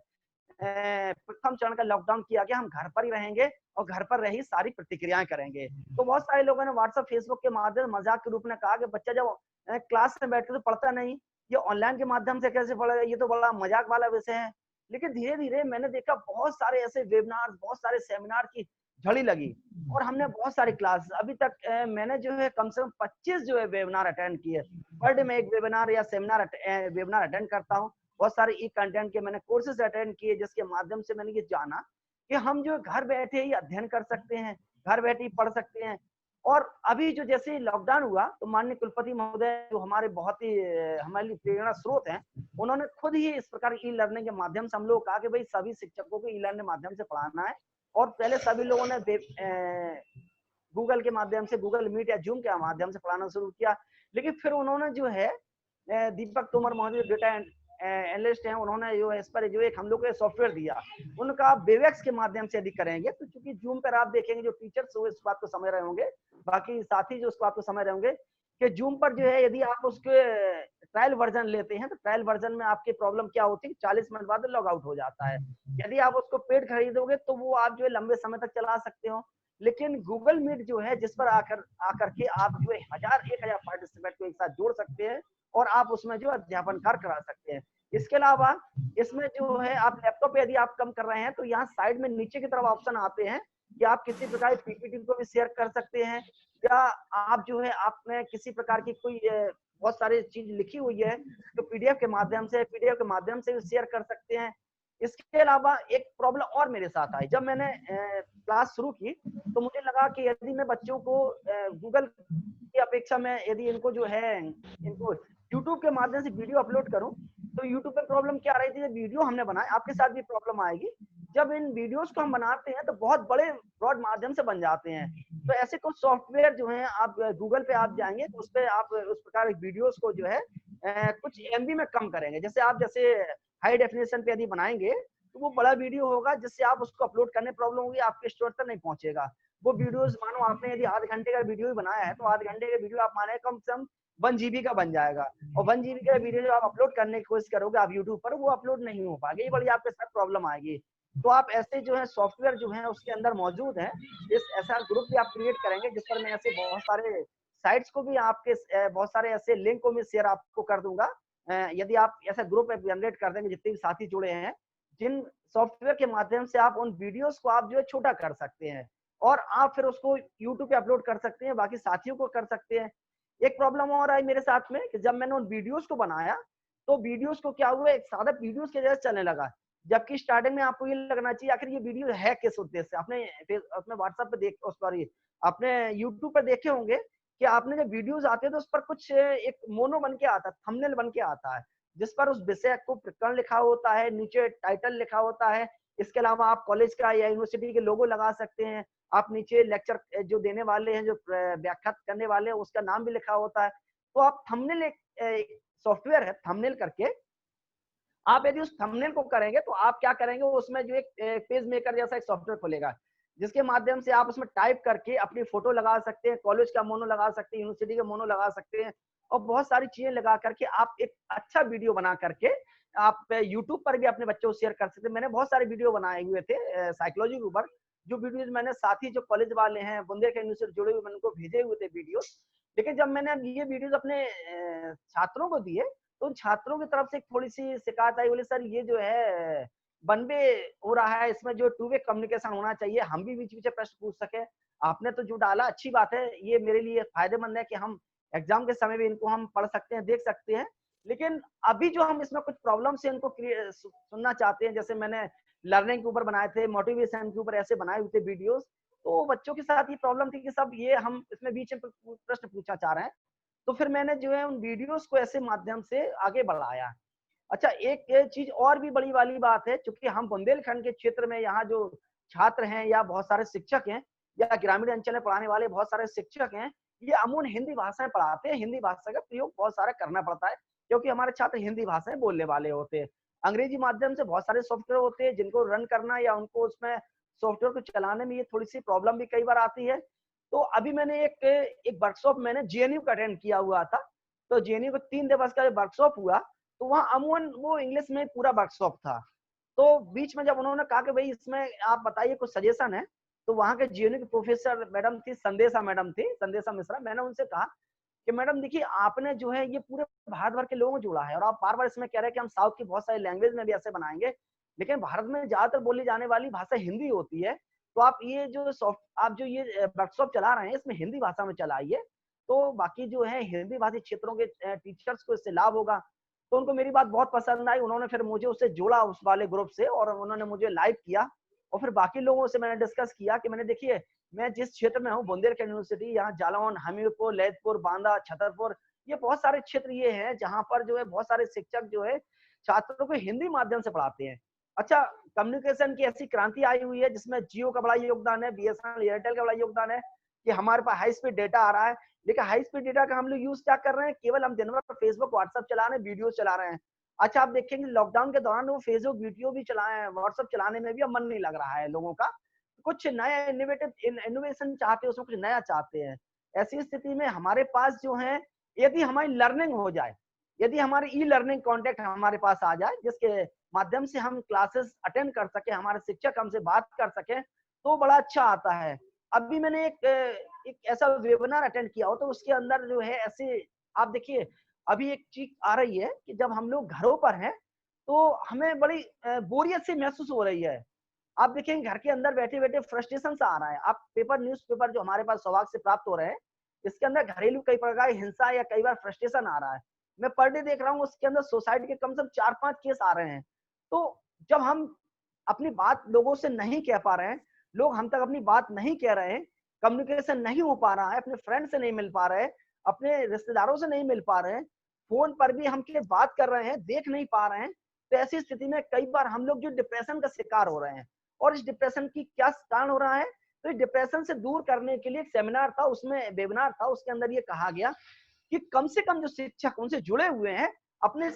प्रथम चरण का लॉकडाउन किया गया, हम घर पर ही रहेंगे और घर पर रही सारी प्रतिक्रियाएं करेंगे। तो बहुत सारे लोगों ने व्हाट्सएप फेसबुक के माध्यम मजाक के रूप में कहा कि बच्चा जब क्लास में बैठ के तो पढ़ता नहीं, ये ऑनलाइन के माध्यम से कैसे पढ़ेगा, ये तो बड़ा मजाक वाला विषय है। लेकिन धीरे धीरे मैंने देखा बहुत सारे ऐसे वेबिनार, बहुत सारे सेमिनार की झड़ी लगी और हमने बहुत सारे क्लास अभी तक मैंने जो है कम से कम 25 जो है वेबिनार अटेंड किए। पर डे मैं एक वेबिनार या वेबिनार अटेंड करता हूँ। बहुत सारे ई कंटेंट के मैंने कोर्सेज अटेंड किए, जिसके माध्यम से मैंने ये जाना कि हम जो घर बैठे ही अध्ययन कर सकते हैं, घर बैठे ही पढ़ सकते हैं। और अभी जो जैसे लॉकडाउन हुआ तो माननीय कुलपति महोदय जो हमारे बहुत ही हमारे लिए प्रेरणा स्रोत हैं, उन्होंने खुद ही इस प्रकार ई लर्निंग के माध्यम से हम लोग कहा कि भाई सभी शिक्षकों को ई लर्निंग के माध्यम से पढ़ाना है। और पहले सभी लोगों ने गूगल के माध्यम से, गूगल मीट या जूम के माध्यम से पढ़ाना शुरू किया। लेकिन फिर उन्होंने जो है दीपक तोमर महोदय डेटा एनालिस्ट हैं, उन्होंने जो है इस पर जो एक हम लोग को सॉफ्टवेयर दिया, उनका वेबएक्स के माध्यम से यदि करेंगे तो चूंकि जूम पर आप देखेंगे जो टीचर्स वो इस बात को समझ रहे होंगे, बाकी साथी जो उसको आपको समझ रहे होंगे कि जूम पर जो है यदि आप उसके ट्रायल वर्जन लेते हैं तो ट्रायल वर्जन में आपकी प्रॉब्लम क्या होती है, 40 मिनट बाद लॉग आउट हो जाता है। यदि आप उसको पेड खरीदोगे तो वो आप जो है लंबे समय तक चला सकते हो। लेकिन गूगल मीट जो है जिस पर आकर के आप जो है 1000-1000 पार्टिसिपेंट को एक साथ जोड़ सकते हैं और आप उसमें जो अध्यापन कार्य करा सकते हैं। इसके अलावा इसमें जो है आप लैपटॉप पे यदि आप कम कर रहे हैं तो यहाँ साइड में नीचे की तरफ ऑप्शन आते हैं कि आप किसी प्रकार की पीपीटी को भी शेयर कर सकते हैं, या आप जो है आपने किसी प्रकार की कोई बहुत सारी चीज लिखी हुई है तो पीडीएफ के माध्यम से भी शेयर कर सकते हैं। इसके अलावा एक प्रॉब्लम और मेरे साथ आई, जब मैंने क्लास शुरू की तो मुझे लगा कि यदि मैं बच्चों को गूगल की अपेक्षा में यदि इनको जो है इनको यूट्यूब के माध्यम से वीडियो अपलोड करूं तो यूट्यूब पे प्रॉब्लम क्या आ रही थी, जब वीडियो हमने बनाए, आपके साथ भी प्रॉब्लम आएगी, जब इन वीडियोस को हम बनाते हैं तो बहुत बड़े ब्रॉड माध्यम से बन जाते हैं। तो ऐसे कुछ सॉफ्टवेयर जो है आप गूगल पे आप जाएंगे तो उस पे आप उस प्रकार के वीडियोस को जो है कुछ एमबी में कम करेंगे। जैसे आप हाई डेफिनेशन पे यदि बनाएंगे तो वो बड़ा वीडियो होगा, जिससे आप उसको अपलोड करने प्रॉब्लम होगी, आपके स्टोर तक नहीं पहुंचेगा। वो वीडियोस मानो आपने यदि आधे घंटे का वीडियो बनाया है तो आधे घंटे का वीडियो आप माने कम से कम 1 GB का बन जाएगा, और 1 GB का वीडियो जो आप अपलोड करने की कोशिश करोगे आप यूट्यूब पर, वो अपलोड नहीं हो पाएगा, ये बड़ी आपके साथ प्रॉब्लम आएगी। तो आप ऐसे जो है सॉफ्टवेयर जो है उसके अंदर मौजूद है, ऐसा ग्रुप भी आप क्रिएट करेंगे जिस पर मैं ऐसे बहुत सारे साइट्स को भी आपके बहुत सारे ऐसे लिंक को मैं शेयर आपको कर दूंगा। यदि आप ऐसा ग्रुप जनरेट कर देंगे, जितने भी साथी जुड़े हैं, जिन सॉफ्टवेयर के माध्यम से आप उन वीडियोस को आप जो है छोटा कर सकते हैं और आप फिर उसको यूट्यूब पे अपलोड कर सकते हैं, बाकी साथियों को कर सकते हैं। एक प्रॉब्लम और आई मेरे साथ में कि जब मैंने उन वीडियोस को बनाया तो वीडियोस को क्या हुआ, एक सादा वीडियोस के जैसे चलने लगा, जबकि स्टार्टिंग में आपको ये लगना चाहिए आखिर ये वीडियो है किस उद्देश्य से। अपने व्हाट्सएप पे सॉरी अपने यूट्यूब पे देखे होंगे कि आपने जब वीडियोस आते हैं तो उस पर कुछ एक मोनो बन के आता है, थंबनेल बन के आता है, जिस पर उस विषय को प्रकरण लिखा होता है, नीचे टाइटल लिखा होता है। इसके अलावा आप कॉलेज का या यूनिवर्सिटी के लोगो लगा सकते हैं, आप नीचे लेक्चर जो देने वाले हैं, जो व्याख्या करने वाले हैं, उसका नाम भी लिखा होता है। तो आप थंबनेल एक सॉफ्टवेयर है थंबनेल करके, आप यदि उस थंबनेल को करेंगे तो आप क्या करेंगे, उसमें जो एक पेज मेकर जैसा एक सॉफ्टवेयर खुलेगा, जिसके माध्यम से आप उसमें टाइप करके अपनी फोटो लगा सकते हैं, कॉलेज का मोनो लगा सकते हैं, यूनिवर्सिटी का मोनो लगा सकते हैं, और बहुत सारी चीजें लगा करके आप एक अच्छा वीडियो बना करके आप यूट्यूब पर भी अपने बच्चों को शेयर कर सकते हैं। मैंने बहुत सारे वीडियो बनाए हुए थे साइकोलॉजी के ऊपर, जो वीडियोज मैंने साथी जो कॉलेज वाले हैं बुंदेलखंड यूनिवर्सिटी जुड़े हुए, मैंने उनको भेजे हुए थे वीडियो। लेकिन जब मैंने ये वीडियोज अपने छात्रों को दिए तो उन छात्रों की तरफ से थोड़ी सी शिकायत आई, बोले सर ये जो है वन वे हो रहा है, इसमें जो 2 वे कम्युनिकेशन होना चाहिए, हम भी बीच बीच प्रश्न पूछ सके। आपने तो जो डाला अच्छी बात है, ये मेरे लिए फायदेमंद है कि हम एग्जाम के समय भी इनको हम पढ़ सकते हैं, देख सकते हैं। लेकिन अभी जो हम इसमें कुछ प्रॉब्लम से इनको सुनना चाहते हैं, जैसे मैंने लर्निंग के ऊपर बनाए थे, मोटिवेशन के ऊपर ऐसे बनाए हुए थे वीडियोस, तो बच्चों के साथ ये प्रॉब्लम थी कि सब ये हम इसमें बीच में प्रश्न पूछना चाह रहे हैं। तो फिर मैंने जो है उन वीडियोस को ऐसे माध्यम से आगे बढ़ाया। अच्छा, एक चीज और भी बड़ी वाली बात है, चूंकि हम बुंदेलखंड के क्षेत्र में यहाँ जो छात्र हैं या बहुत सारे शिक्षक हैं या ग्रामीण अंचल में पढ़ाने वाले बहुत सारे शिक्षक हैं, ये अमून हिंदी भाषाएं पढ़ाते हैं। हिंदी भाषा का प्रयोग बहुत सारा करना पड़ता है क्योंकि हमारे छात्र हिंदी भाषाएं बोलने वाले होते हैं। अंग्रेजी माध्यम से बहुत सारे सॉफ्टवेयर होते हैं जिनको रन करना या उनको उसमें सॉफ्टवेयर को चलाने में ये थोड़ी सी प्रॉब्लम भी कई बार आती है। तो अभी मैंने एक वर्कशॉप मैंने जेएनयू का अटेंड किया हुआ था, तो जेएनयू को 3 दिवस का वर्कशॉप हुआ, तो वहाँ अमूमन वो इंग्लिश में पूरा वर्कशॉप था। तो बीच में जब उन्होंने कहा कि भाई इसमें आप बताइए कुछ सजेशन है, तो वहाँ के जेएनयू की प्रोफेसर मैडम थी, संदेशा मैडम थी, संदेशा मिश्रा। मैंने उनसे कहा कि मैडम देखिए, आपने जो है ये पूरे भारत भर के लोगों को जोड़ा है और आप बार बार इसमें कह रहे हैं कि हम साउथ की बहुत सारी लैंग्वेज में भी ऐसे बनाएंगे, लेकिन भारत में ज्यादातर बोली जाने वाली भाषा हिंदी होती है। तो आप ये वर्कशॉप चला रहे हैं इसमें हिंदी भाषा में चलाइए, तो बाकी जो है हिंदी भाषी क्षेत्रों के टीचर्स को इससे लाभ होगा। तो उनको मेरी बात बहुत पसंद आई, उन्होंने फिर मुझे उससे जोड़ा उस वाले ग्रुप से, और उन्होंने मुझे लाइव किया। और फिर बाकी लोगों से मैंने डिस्कस किया कि मैंने देखिए मैं जिस क्षेत्र में हूँ बुंदेलखंड यूनिवर्सिटी, यहाँ जालौन, हमीरपुर, ललितपुर, बांदा, छतरपुर, ये बहुत सारे क्षेत्र ये हैं जहाँ पर जो है बहुत सारे शिक्षक जो है छात्रों को हिंदी माध्यम से पढ़ाते हैं। अच्छा, कम्युनिकेशन की ऐसी क्रांति आई हुई है जिसमें जियो का बड़ा योगदान है, बीएसएनएल, एयरटेल का बड़ा योगदान है कि हमारे पास हाई स्पीड डेटा आ रहा है। लेकिन हाई स्पीड डेटा का हम लोग यूज क्या कर रहे हैं, केवल हम दिन भर फेसबुक व्हाट्सएप चला रहे हैं, वीडियो चला रहे हैं। अच्छा, आप देखेंगे लॉकडाउन के दौरान वो फेसबुक वीडियो भी चलाए हैं, व्हाट्सएप चलाने में भी अब मन नहीं लग रहा है लोगों का, कुछ नया इनोवेशन चाहते हैं, उसमें कुछ नया चाहते हैं। ऐसी स्थिति में हमारे पास जो है, यदि हमारी लर्निंग हो जाए, यदि हमारी ई लर्निंग कॉन्टेक्ट हमारे पास आ जाए जिसके माध्यम से हम क्लासेस अटेंड कर सके, हमारे शिक्षक हमसे बात कर सके, तो बड़ा अच्छा आता है। अभी मैंने एक ऐसा वेबिनार अटेंड किया हो, तो उसके अंदर जो है ऐसे आप देखिए अभी एक चीज आ रही है कि जब हम लोग घरों पर हैं तो हमें बड़ी बोरियत सी महसूस हो रही है। आप देखेंगे घर के अंदर बैठे बैठे फ्रस्ट्रेशन सा आ रहा है। आप न्यूज़पेपर जो हमारे पास सौभाग्य से प्राप्त हो रहे हैं, इसके अंदर घरेलू कई प्रकार की हिंसा या कई बार फ्रस्ट्रेशन आ रहा है। मैं पर डे देख रहा हूँ उसके अंदर सुसाइड के कम से कम 4-5 केस आ रहे हैं। तो जब हम अपनी बात लोगों से नहीं कह पा रहे हैं, लोग हम तक अपनी बात नहीं कह रहे हैं, कम्युनिकेशन नहीं हो पा रहा है, अपने फ्रेंड से नहीं मिल पा रहे हैं, अपने रिश्तेदारों से नहीं मिल पा रहे हैं, फोन पर भी हम के बात कर रहे हैं, देख नहीं पा रहे हैं, तो ऐसी स्थिति में कई बार हम लोग जो डिप्रेशन का शिकार हो रहे हैं। और इस डिप्रेशन की क्या कारण हो रहा है, तो इस डिप्रेशन से दूर करने के लिए एक सेमिनार था, उसमें वेबिनार था, उसके अंदर ये कहा गया कि कम से कम जो शिक्षक उनसे जुड़े हुए हैं, अपने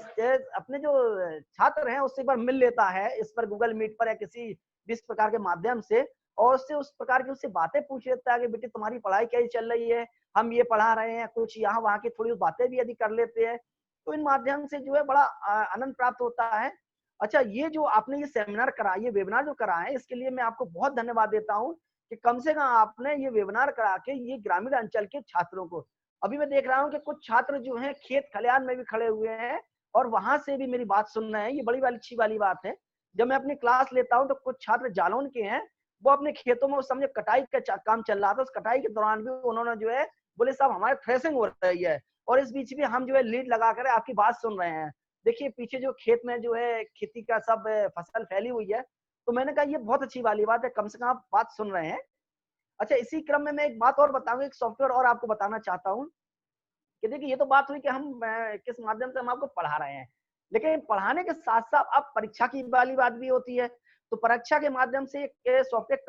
जो छात्र हैं उससे एक बार मिल लेता है इस पर गूगल मीट पर या किसी भी इस प्रकार के माध्यम से, और उससे उस प्रकार की उससे बातें पूछ लेता है कि बेटे तुम्हारी पढ़ाई कैसी चल रही है, हम ये पढ़ा रहे हैं, कुछ यहाँ वहाँ की थोड़ी बातें भी यदि कर लेते हैं, तो इन माध्यम से जो है बड़ा आनंद प्राप्त होता है। अच्छा, ये जो आपने ये सेमिनार करा, ये वेबिनार जो करा है, इसके लिए मैं आपको बहुत धन्यवाद देता हूँ कि कम से कम आपने ये वेबिनार करा के ये ग्रामीण अंचल के छात्रों को, अभी मैं देख रहा हूँ कि कुछ छात्र जो हैं खेत खलिहान में भी खड़े हुए हैं और वहां से भी मेरी बात सुन रहे हैं, ये बड़ी वाली अच्छी वाली बात है। जब मैं अपनी क्लास लेता हूँ तो कुछ छात्र जालौन के हैं, वो अपने खेतों में उस समय कटाई का काम चल रहा था, उस कटाई के दौरान भी उन्होंने जो है बोले साहब हमारे थ्रेसिंग हो रही है, और इस बीच भी हम जो है लीड लगा कर आपकी बात सुन रहे हैं। देखिए पीछे जो खेत में जो है खेती का सब फसल फैली हुई है, तो मैंने कहा ये बहुत अच्छी वाली बात है, कम से कम आप बात सुन रहे हैं। अच्छा, इसी क्रम में मैं एक बात और बताऊंगा, एक सॉफ्टवेयर और आपको बताना चाहता हूँ कि देखिए ये तो बात हुई कि हम किस माध्यम से हम आपको पढ़ा रहे हैं, लेकिन पढ़ाने के साथ साथ अब परीक्षा की वाली बात भी होती है। तो परीक्षा के माध्यम से एक सॉफ्टवेयर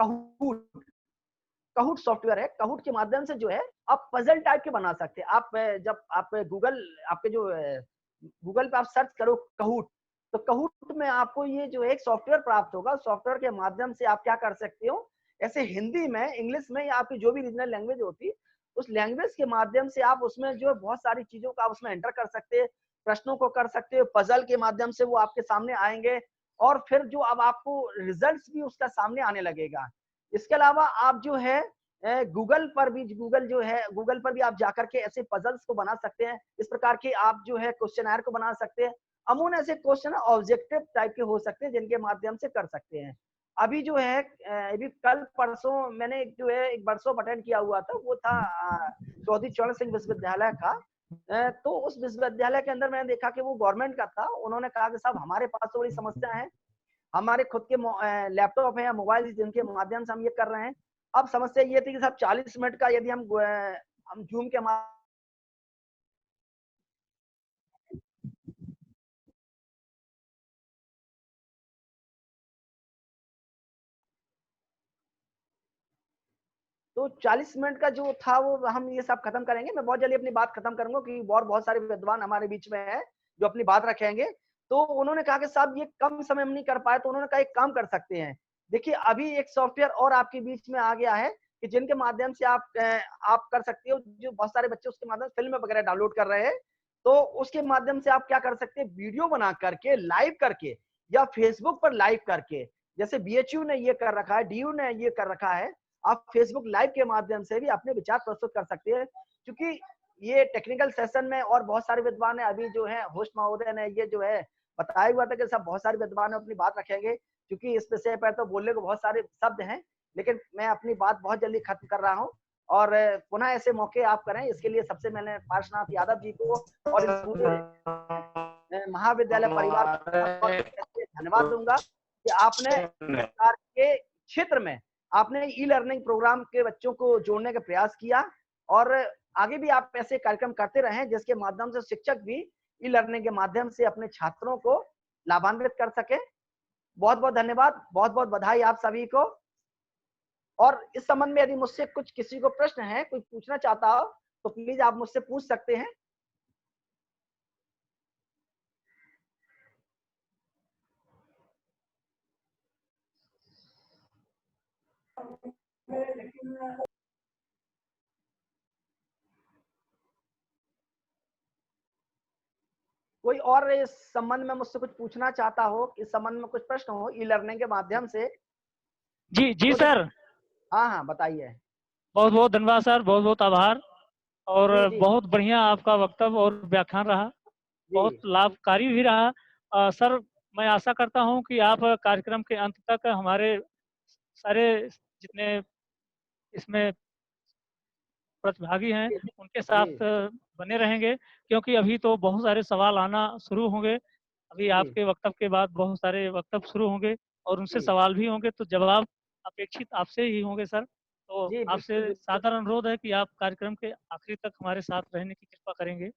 कहूट सॉफ्टवेयर है, कहूट के माध्यम से जो है आप पजल टाइप के बना सकते हैं। आप जब आप गूगल पे आप सर्च करो कहूट, तो कहूट में आपको ये जो एक सॉफ्टवेयर प्राप्त होगा। सॉफ्टवेयर के माध्यम से आप क्या कर सकते हो, ऐसे हिंदी में, इंग्लिश में या आपकी जो भी रीजनल लैंग्वेज होती, उस लैंग्वेज के माध्यम से आप उसमें जो बहुत सारी चीजों का उसमें एंटर कर सकते हैं, प्रश्नों को कर सकते हो, पजल के माध्यम से वो आपके सामने आएंगे, और फिर जो अब आपको रिजल्ट्स भी उसका सामने आने लगेगा। इसके अलावा आप जो है गूगल पर भी आप जाकर के ऐसे पजल्स को बना सकते हैं। इस प्रकार के आप जो है क्वेश्चनर को बना सकते हैं। अमूमन ऐसे क्वेश्चन ऑब्जेक्टिव टाइप के हो सकते हैं जिनके माध्यम से कर सकते हैं। अभी जो है अभी कल परसों मैंने जो है एक वर्कशॉप अटेंड किया हुआ था, वो था चौधरी चरण सिंह विश्वविद्यालय का। तो उस विश्वविद्यालय के अंदर मैंने देखा कि वो गवर्नमेंट का था। उन्होंने कहा कि साहब हमारे पास तो बड़ी समस्या है, हमारे खुद के लैपटॉप है या मोबाइल जिनके माध्यम से हम ये कर रहे हैं। अब समस्या ये थी कि साहब 40 मिनट का यदि हम जूम के तो 40 मिनट का जो था वो हम ये सब खत्म करेंगे। मैं बहुत जल्दी अपनी बात खत्म करूंगा क्योंकि बहुत सारे विद्वान हमारे बीच में हैं जो अपनी बात रखेंगे। तो उन्होंने कहा कि साहब ये कम समय में नहीं कर पाए, तो उन्होंने कहा एक काम कर सकते हैं। देखिए अभी एक सॉफ्टवेयर और आपके बीच में आ गया है कि जिनके माध्यम से आप कर सकते हो। जो बहुत सारे बच्चे उसके माध्यम से फिल्म वगैरह डाउनलोड कर रहे हैं, तो उसके माध्यम से आप क्या कर सकते हैं, वीडियो बना करके लाइव करके या फेसबुक पर लाइव करके, जैसे BHU ने ये कर रखा है, DU ने ये कर रखा है, आप फेसबुक लाइव के माध्यम से भी अपने विचार प्रस्तुत कर सकते हैं। क्योंकि ये टेक्निकल सेशन में और बहुत सारे विद्वान है, अभी जो है होस्ट महोदय ने ये जो है बताया हुआ था कि सब बहुत सारे विद्वान अपनी बात रखेंगे, क्योंकि इस विषय पर तो बोलने को बहुत सारे शब्द हैं, लेकिन मैं अपनी बात बहुत जल्दी खत्म कर रहा हूँ। और पुनः ऐसे मौके आप करें, इसके लिए सबसे मैंने पार्श्वनाथ यादव जी को और इस पूरे महाविद्यालय परिवार को धन्यवाद दूंगा कि आपने सरकार के क्षेत्र में आपने ई लर्निंग प्रोग्राम के बच्चों को जोड़ने का प्रयास किया, और आगे भी आप ऐसे कार्यक्रम करते रहें जिसके माध्यम से शिक्षक भी ई लर्निंग के माध्यम से अपने छात्रों को लाभान्वित कर सके। बहुत बहुत धन्यवाद, बहुत बहुत बधाई आप सभी को। और इस संबंध में यदि मुझसे कुछ किसी को प्रश्न है, कोई पूछना चाहता हो, तो प्लीज आप मुझसे पूछ सकते हैं। कोई और इस संबंध में मुझसे कुछ पूछना चाहता हो, इस संबंध में कुछ प्रश्न हो ई लर्निंग के माध्यम से? जी जी सर। हाँ हाँ बताइए। बहुत बहुत धन्यवाद सर, बहुत बहुत आभार। और जी। बहुत बढ़िया आपका वक्तव्य और व्याख्यान रहा, बहुत लाभकारी भी रहा। सर मैं आशा करता हूं कि आप कार्यक्रम के अंत तक हमारे सारे जितने इसमें प्रतिभागी हैं उनके साथ बने रहेंगे, क्योंकि अभी तो बहुत सारे सवाल आना शुरू होंगे। अभी आपके वक्तव्य के बाद बहुत सारे वक्तव्य शुरू होंगे और उनसे सवाल भी होंगे, तो जवाब अपेक्षित आपसे ही होंगे सर। तो आपसे सादर अनुरोध है कि आप कार्यक्रम के आखिरी तक हमारे साथ रहने की कृपा करेंगे।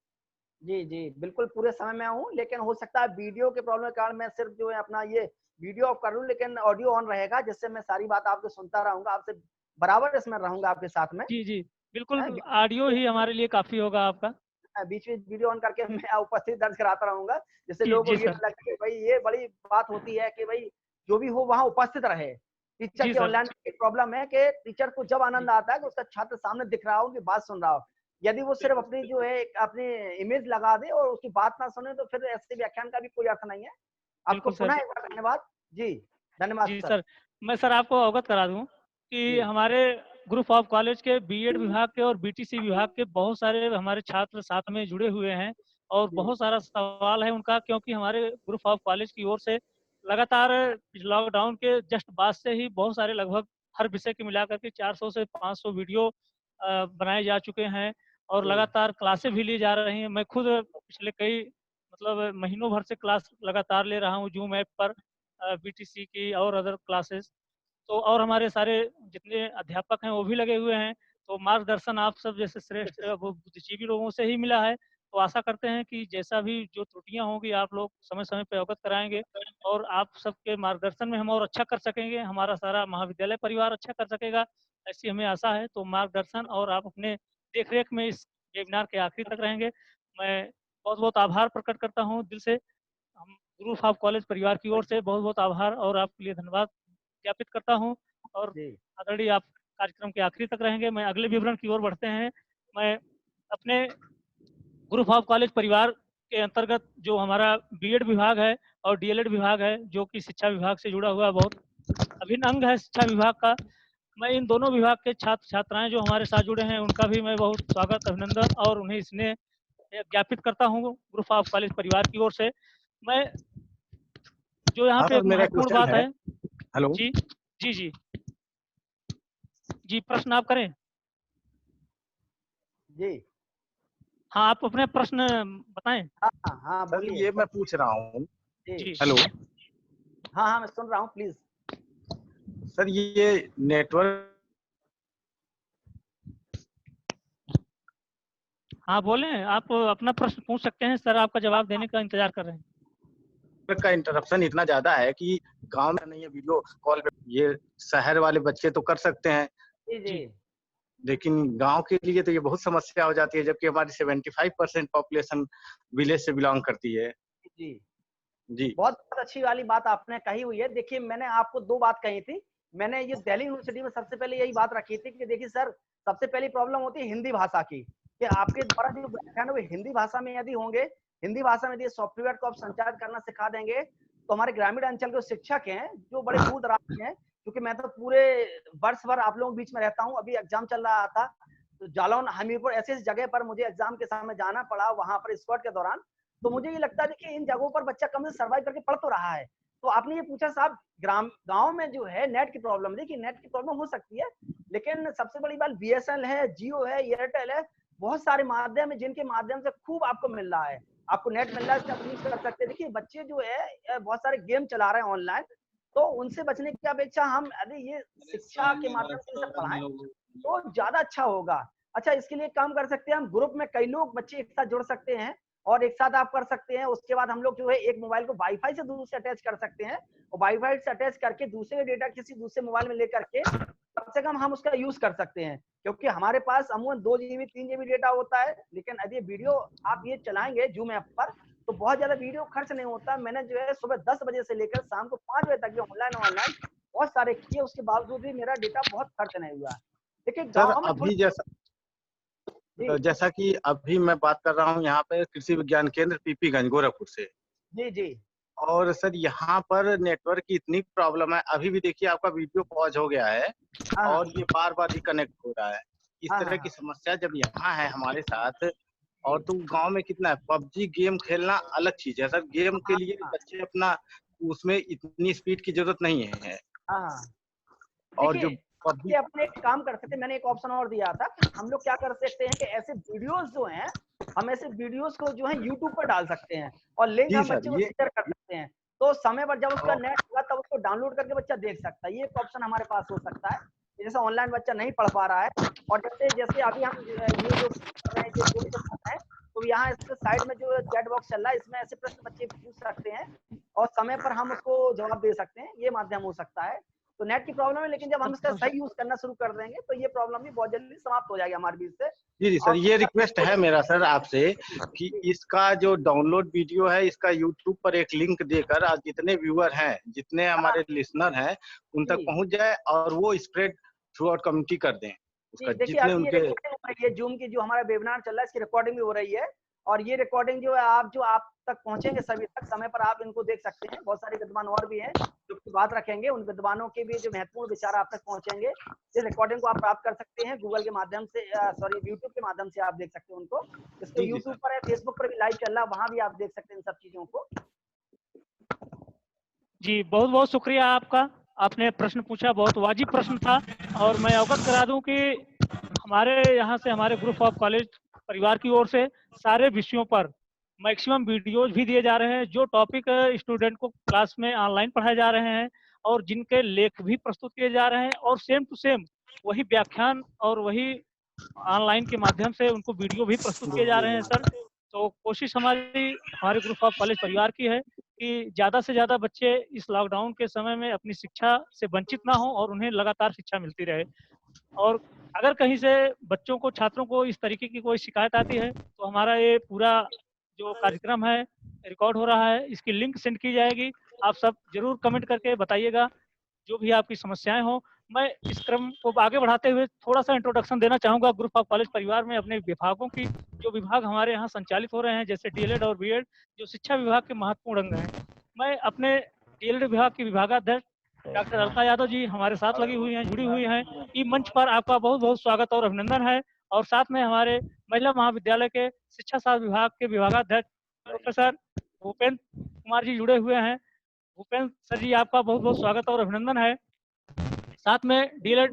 जी जी बिल्कुल, पूरे समय में हूँ, लेकिन हो सकता है वीडियो के प्रॉब्लम के कारण मैं सिर्फ जो है अपना ये वीडियो ऑफ कर लूँ, लेकिन ऑडियो ऑन रहेगा, जिससे मैं सारी बात आपको सुनता रहूंगा, आपसे बराबर इसमें रहूंगा आपके साथ में। जी जी बिल्कुल, ऑडियो ही हमारे लिए काफी होगा आपका। बीच में वीडियो ऑन करके मैं उपस्थित दर्ज कराता रहूंगा, जिससे लोगों को ये लगे कि भाई ये बड़ी बात होती है कि भाई जो भी हो वहाँ उपस्थित रहे। टीचर के ऑनलाइन प्रॉब्लम है कि टीचर को जब आनंद आता है कि उसका छात्र सामने दिख रहा हो, उनकी बात सुन रहा हो। यदि वो सिर्फ अपनी जो है अपनी इमेज लगा दे और उसकी बात ना सुने, तो फिर ऐसे व्याख्यान का भी कोई अर्थ नहीं है। आपको पुनः एक बार धन्यवाद। जी धन्यवाद जी सर। मैं सर आपको अवगत करा दूं कि हमारे ग्रुप ऑफ कॉलेज के बीएड विभाग के और बीटीसी विभाग के बहुत सारे हमारे छात्र साथ में जुड़े हुए हैं, और बहुत सारा सवाल है उनका, क्योंकि हमारे ग्रुप ऑफ कॉलेज की ओर से लगातार लॉकडाउन के जस्ट बाद से ही बहुत सारे लगभग हर विषय के मिलाकर के 400 से 500 वीडियो बनाए जा चुके हैं, और लगातार क्लासें भी ली जा रही हैं। मैं खुद पिछले कई मतलब महीनों भर से क्लास लगातार ले रहा हूँ जूम ऐप पर, बीटीसी की और अदर क्लासेस। तो और हमारे सारे जितने अध्यापक हैं वो भी लगे हुए हैं, तो मार्गदर्शन आप सब जैसे श्रेष्ठ वो बुद्धिजीवी लोगों से ही मिला है। तो आशा करते हैं कि जैसा भी जो त्रुटियां होंगी आप लोग समय समय पे अवगत कराएंगे, और आप सबके मार्गदर्शन में हम और अच्छा कर सकेंगे, हमारा सारा महाविद्यालय परिवार अच्छा कर सकेगा, ऐसी हमें आशा है। तो मार्गदर्शन और आप अपने देखरेख में इस वेबिनार के आखिरी तक रहेंगे। मैं बहुत बहुत आभार प्रकट करता हूँ दिल से, हम ग्रुप ऑफ कॉलेज परिवार की ओर से बहुत बहुत आभार और आपके लिए धन्यवाद ज्ञापित करता हूं। और आदरणीय आप कार्यक्रम के आखिरी तक रहेंगे। मैं अगले विवरण की ओर बढ़ते हैं। मैं अपने ग्रुप ऑफ कॉलेज परिवार के अंतर्गत जो हमारा बीएड विभाग है और डीएलएड विभाग है, जो कि शिक्षा विभाग से जुड़ा हुआ बहुत अभिन्न अंग है शिक्षा विभाग का, मैं इन दोनों विभाग के छात्र छात्राएं जो हमारे साथ जुड़े हैं उनका भी मैं बहुत स्वागत अभिनंदन और उन्हें इसने ज्ञापित करता हूँ ग्रुप ऑफ कॉलेज परिवार की ओर से। मैं जो यहाँ पे एक महत्वपूर्ण बात है। हेलो जी जी जी जी प्रश्न आप करें। जी हाँ आप अपने प्रश्न बताएं। हाँ सर ये मैं पूछ रहा हूँ। हेलो हाँ हाँ मैं सुन रहा हूँ, प्लीज। सर ये नेटवर्क, हाँ बोलें, आप अपना प्रश्न पूछ सकते हैं, सर आपका जवाब देने का इंतजार कर रहे हैं। का इंटरप्शन इतना ज्यादा है कि गांव में नहीं है वीडियो कॉल पे, ये शहर वाले बच्चे तो कर सकते हैं जी। लेकिन गांव के लिए तो ये बहुत समस्या हो जाती है, जबकि हमारी 75% पॉपुलेशन विलेज से बिलोंग करती है। जी जी बहुत अच्छी वाली बात आपने कही हुई है। देखिए मैंने आपको दो बात कही थी। मैंने ये दिल्ली यूनिवर्सिटी में सबसे पहले यही बात रखी थी कि देखिए सर, सबसे पहली प्रॉब्लम होती है हिंदी भाषा की, कि आपके द्वारा जो व्याख्यान है वो हिंदी भाषा में यदि होंगे, हिंदी भाषा में यदि सॉफ्टवेयर को आप संचालित करना सिखा देंगे, तो हमारे ग्रामीण अंचल के शिक्षक हैं जो बड़े दूर दराज हैं, क्योंकि मैं तो पूरे वर्ष भर आप लोगों के बीच में रहता हूँ। अभी एग्जाम चल रहा था तो जालौन, हमीरपुर ऐसी जगह पर मुझे एग्जाम के समय जाना पड़ा, वहां पर स्क्वाड के दौरान। तो मुझे ये लगता है कि इन जगहों पर बच्चा कम से सर्वाइव करके पढ़ तो रहा है। तो आपने ये पूछा साहब गांव में जो है नेट की प्रॉब्लम, देखिए नेट की प्रॉब्लम हो सकती है, लेकिन सबसे बड़ी बात बीएसएनएल है, जियो है, एयरटेल है, बहुत सारे माध्यम है जिनके माध्यम से खूब आपको मिल रहा है, आपको नेट मिल रहा है, इसका आप यूज कर सकते हैं। देखिए बच्चे जो है बहुत सारे गेम चला रहे हैं ऑनलाइन, तो उनसे बचने की अपेक्षा हम यदि ये शिक्षा के माध्यम से पढ़ाएं तो ज्यादा अच्छा होगा। अच्छा, इसके लिए काम कर सकते हैं हम, ग्रुप में कई लोग बच्चे एक साथ जुड़ सकते हैं और एक साथ आप कर सकते हैं। उसके बाद हम लोग जो है एक मोबाइल को वाईफाई से दूर से अटैच कर सकते हैं और वाईफाई से अटैच करके दूसरे डेटा किसी दूसरे मोबाइल में लेकर के कम से कम हम उसका यूज कर सकते हैं, क्योंकि हमारे पास अमूमन 2 GB 3 GB डेटा होता है। लेकिन यदि वीडियो आप ये चलाएंगे जूम ऐप पर तो बहुत ज्यादा वीडियो खर्च नहीं होता। मैंने जो है सुबह 10 बजे से लेकर शाम को 5 बजे तक जो ऑनलाइन बहुत सारे किए, उसके बावजूद भी मेरा डेटा बहुत खर्च नहीं हुआ। देखिए गाँव में अभी जैसा कि अभी मैं बात कर रहा हूँ यहाँ पे कृषि विज्ञान केंद्र पीपीगंज गोरखपुर से। जी जी। और सर यहाँ पर नेटवर्क की इतनी प्रॉब्लम है, अभी भी देखिए आपका वीडियो पॉज हो गया है और ये बार बार रिकनेक्ट हो रहा है। इस तरह की समस्या जब यहाँ है हमारे साथ, और तो गांव में कितना है, पबजी गेम खेलना अलग चीज है सर, गेम के लिए बच्चे अपना उसमें इतनी स्पीड की जरूरत नहीं है। और जो पबजी अपने एक काम कर सकते हैं, मैंने एक ऑप्शन और दिया था, हम लोग क्या कर सकते हैं कि ऐसे वीडियोस जो हैं, हम ऐसे वीडियोस को जो है यूट्यूब पर डाल सकते हैं और लिंक हम बच्चे को शेयर कर सकते हैं, तो समय पर जब उसका नेट होगा तब उसको डाउनलोड करके बच्चा देख सकता है। ये एक ऑप्शन हमारे पास हो सकता है, जैसे ऑनलाइन बच्चा नहीं पढ़ पा रहा है और जैसे अभी हम ये जो कर रहे हैं तो यहाँ इसके साइड में जो चैट बॉक्स चल रहा है, इसमें ऐसे प्रश्न बच्चे पूछ सकते हैं और समय पर हम उसको जवाब दे सकते हैं। ये माध्यम हो सकता है। तो नेट की प्रॉब्लम है, लेकिन जब हम इसका सही यूज करना शुरू कर देंगे तो ये प्रॉब्लम भी बहुत जल्दी समाप्त हो जाएगी हमारे बीच से। जी सर, ये रिक्वेस्ट है मेरा सर आपसे कि इसका जो डाउनलोड वीडियो है इसका यूट्यूब पर एक लिंक देकर आज जितने व्यूअर हैं, जितने हमारे लिसनर हैं, उन तक पहुंच जाए और वो स्प्रेड थ्रू आउट कम्युनिटी कर दें उसका, जितने उनके ये जूम की जो हमारा वेबिनार चल रहा है इसकी रिकॉर्डिंग भी हो रही है और ये रिकॉर्डिंग जो है आप तक पहुंचेंगे सभी तक, समय पर आप इनको देख सकते हैं। बहुत सारे विद्वान और भी हैं जो बात रखेंगे, उन विद्वानों के भी जो महत्वपूर्ण विचार आप तक पहुंचेंगे। इस रिकॉर्डिंग को आप प्राप्त कर सकते हैं गूगल के माध्यम से, यूट्यूब के माध्यम से आप देख सकते हैं उनको। इसको यूट्यूब पर है, फेसबुक पर भी लाइव चल रहा है, वहां भी आप देख सकते हैं इन सब चीजों को। जी बहुत बहुत शुक्रिया आपका, आपने प्रश्न पूछा, बहुत वाजिब प्रश्न था। और मैं अवगत करा दूं कि हमारे यहाँ से, हमारे ग्रुप ऑफ कॉलेज परिवार की ओर से सारे विषयों पर मैक्सिमम वीडियोज भी दिए जा रहे हैं, जो टॉपिक स्टूडेंट को क्लास में ऑनलाइन पढ़ाए जा रहे हैं और जिनके लेख भी प्रस्तुत किए जा रहे हैं, और सेम टू सेम वही व्याख्यान और वही ऑनलाइन के माध्यम से उनको वीडियो भी प्रस्तुत किए जा रहे हैं सर। तो कोशिश हमारे ग्रुप ऑफ कॉलेज परिवार की है कि ज़्यादा से ज़्यादा बच्चे इस लॉकडाउन के समय में अपनी शिक्षा से वंचित ना हो और उन्हें लगातार शिक्षा मिलती रहे। और अगर कहीं से बच्चों को, छात्रों को इस तरीके की कोई शिकायत आती है तो हमारा ये पूरा जो कार्यक्रम है रिकॉर्ड हो रहा है, इसकी लिंक सेंड की जाएगी। आप सब जरूर कमेंट करके बताइएगा जो भी आपकी समस्याएं हो। मैं इस क्रम को आगे बढ़ाते हुए थोड़ा सा इंट्रोडक्शन देना चाहूँगा ग्रुप ऑफ कॉलेज परिवार में अपने विभागों की। जो विभाग हमारे यहाँ संचालित हो रहे हैं, जैसे डीएलएड और बीएड, जो शिक्षा विभाग के महत्वपूर्ण अंग हैं। मैं अपने डीएलएड विभाग की विभागाध्यक्ष डॉक्टर अलका यादव जी हमारे साथ लगी हुई हैं, जुड़ी हुई हैं। ई मंच पर आपका बहुत बहुत स्वागत और अभिनंदन है। और साथ में हमारे महिला महाविद्यालय के शिक्षा शास्त्र विभाग के विभागाध्यक्ष प्रोफेसर भूपेंद्र कुमार जी जुड़े हुए हैं। भूपेंद्र सर जी, आपका बहुत बहुत स्वागत और अभिनंदन है। साथ में डीएलएड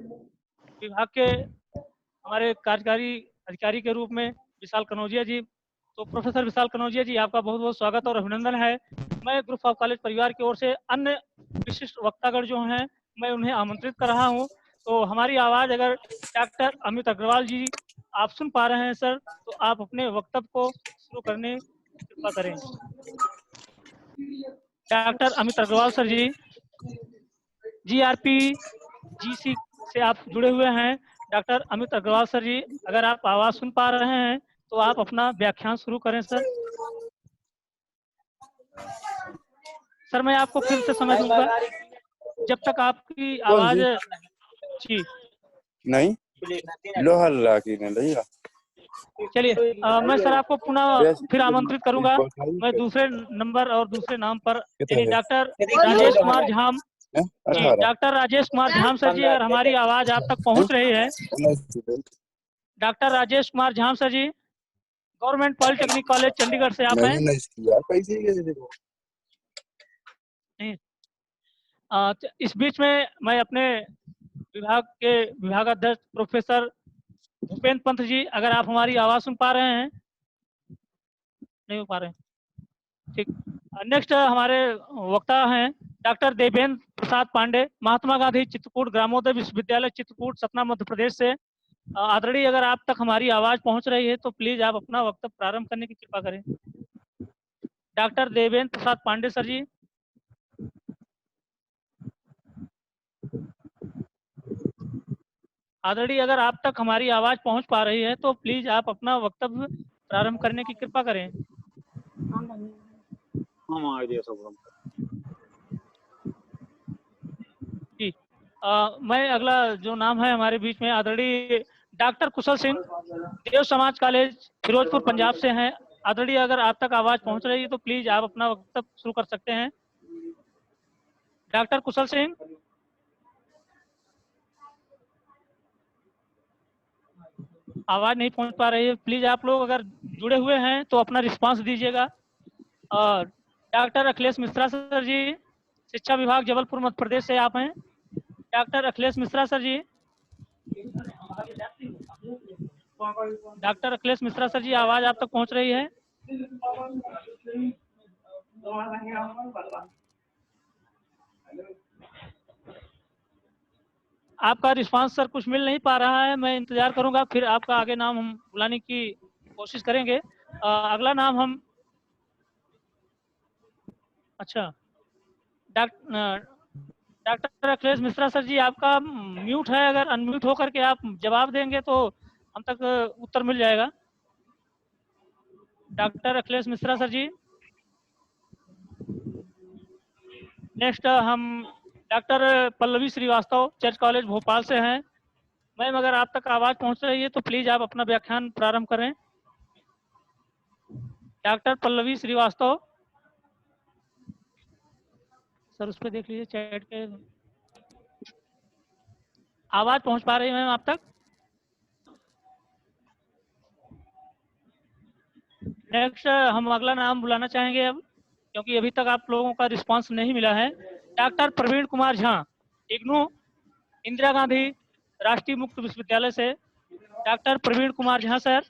विभाग के हमारे कार्यकारी अधिकारी के रूप में विशाल कनौजिया जी, तो प्रोफेसर विशाल कनौजिया जी, आपका बहुत बहुत स्वागत और अभिनंदन है। मैं ग्रुप ऑफ कॉलेज परिवार की ओर से अन्य विशिष्ट वक्तागण जो हैं, मैं उन्हें आमंत्रित कर रहा हूं। तो हमारी आवाज अगर डॉक्टर अमित अग्रवाल जी आप सुन पा रहे हैं सर, तो आप अपने वक्तव्य को शुरू करने की कृपा करें। डॉक्टर अमित अग्रवाल सर जी, जीआरपी जीसी से आप जुड़े हुए हैं। डॉक्टर अमित अग्रवाल सर जी, अगर आप आवाज सुन पा रहे हैं तो आप अपना व्याख्यान शुरू करें सर। सर मैं आपको फिर से समय दूंगा जब तक आपकी आवाज जी नहीं लोहल्ला की नहीं। चलिए मैं सर आपको पुनः फिर आमंत्रित करूंगा। मैं दूसरे नंबर और दूसरे नाम पर डॉक्टर राजेश कुमार झाम जी, डॉक्टर राजेश कुमार झाम सर जी, अगर हमारी आवाज आप तक पहुंच रही है। डॉक्टर राजेश कुमार झाम सर जी, गवर्नमेंट पॉलिटेक्निक कॉलेज चंडीगढ़ से आप हैं। नहीं। तो इस बीच में मैं अपने विभाग के विभागाध्यक्ष प्रोफेसर भूपेंद्र पंत जी, अगर आप हमारी आवाज सुन पा रहे हैं? नहीं हो पा रहे हैं, ठीक। नेक्स्ट हमारे वक्ता हैं डॉक्टर देवेंद्र प्रसाद पांडे, महात्मा गांधी चित्रकूट ग्रामोदय विश्वविद्यालय चित्रकूट सतना मध्य प्रदेश से। आदरणीय, अगर आप तक हमारी आवाज पहुंच रही है तो प्लीज आप अपना वक्तव्य प्रारंभ करने की कृपा करें। डॉक्टर देवेंद्र प्रसाद पांडे सर जी। आदरणीय, अगर आप तक हमारी आवाज पहुंच पा रही है तो प्लीज आप अपना वक्तव्य प्रारंभ करने की कृपा करें। जी, मैं अगला जो नाम है हमारे बीच में आदरणीय डॉक्टर कुशल सिंह, देव समाज कॉलेज फिरोजपुर पंजाब से हैं। आदरणीय, अगर आप तक आवाज पहुंच रही है तो प्लीज आप अपना वक्तव्य शुरू कर सकते हैं। डॉक्टर कुशल सिंह। आवाज नहीं पहुंच पा रही है, प्लीज आप लोग अगर जुड़े हुए हैं तो अपना रिस्पांस दीजिएगा। और डॉक्टर अखिलेश मिश्रा सर जी, शिक्षा विभाग जबलपुर मध्य प्रदेश से आप हैं। डॉक्टर अखिलेश मिश्रा सर जी। डॉक्टर अखिलेश मिश्रा सर जी, आवाज आप तक पहुंच रही है? आपका रिस्पांस सर कुछ मिल नहीं पा रहा है, मैं इंतजार करूंगा, फिर आपका आगे नाम हम बुलाने की कोशिश करेंगे। अगला नाम हम, अच्छा, डॉक्टर अखिलेश मिश्रा सर जी, आपका म्यूट है, अगर अनम्यूट होकर के आप जवाब देंगे तो हम तक उत्तर मिल जाएगा। Doctor Akhilesh Mishra sir ji. Next हम doctor Pallavi Srivastava, church college Bhopal से हैं। मैम, अगर आप तक आवाज पहुंच रही है तो प्लीज आप अपना व्याख्यान प्रारंभ करें। डॉक्टर पल्लवी श्रीवास्तव सर, उस पर देख लीजिए चैट के, आवाज पहुंच पा रही है मैम आप तक? नेक्स्ट हम अगला नाम बुलाना चाहेंगे अब, क्योंकि अभी तक आप लोगों का रिस्पांस नहीं मिला है। डॉक्टर प्रवीण कुमार झा, इग्नू इंदिरा गांधी राष्ट्रीय मुक्त विश्वविद्यालय से। Doctor Praveen Kumar Jha sir.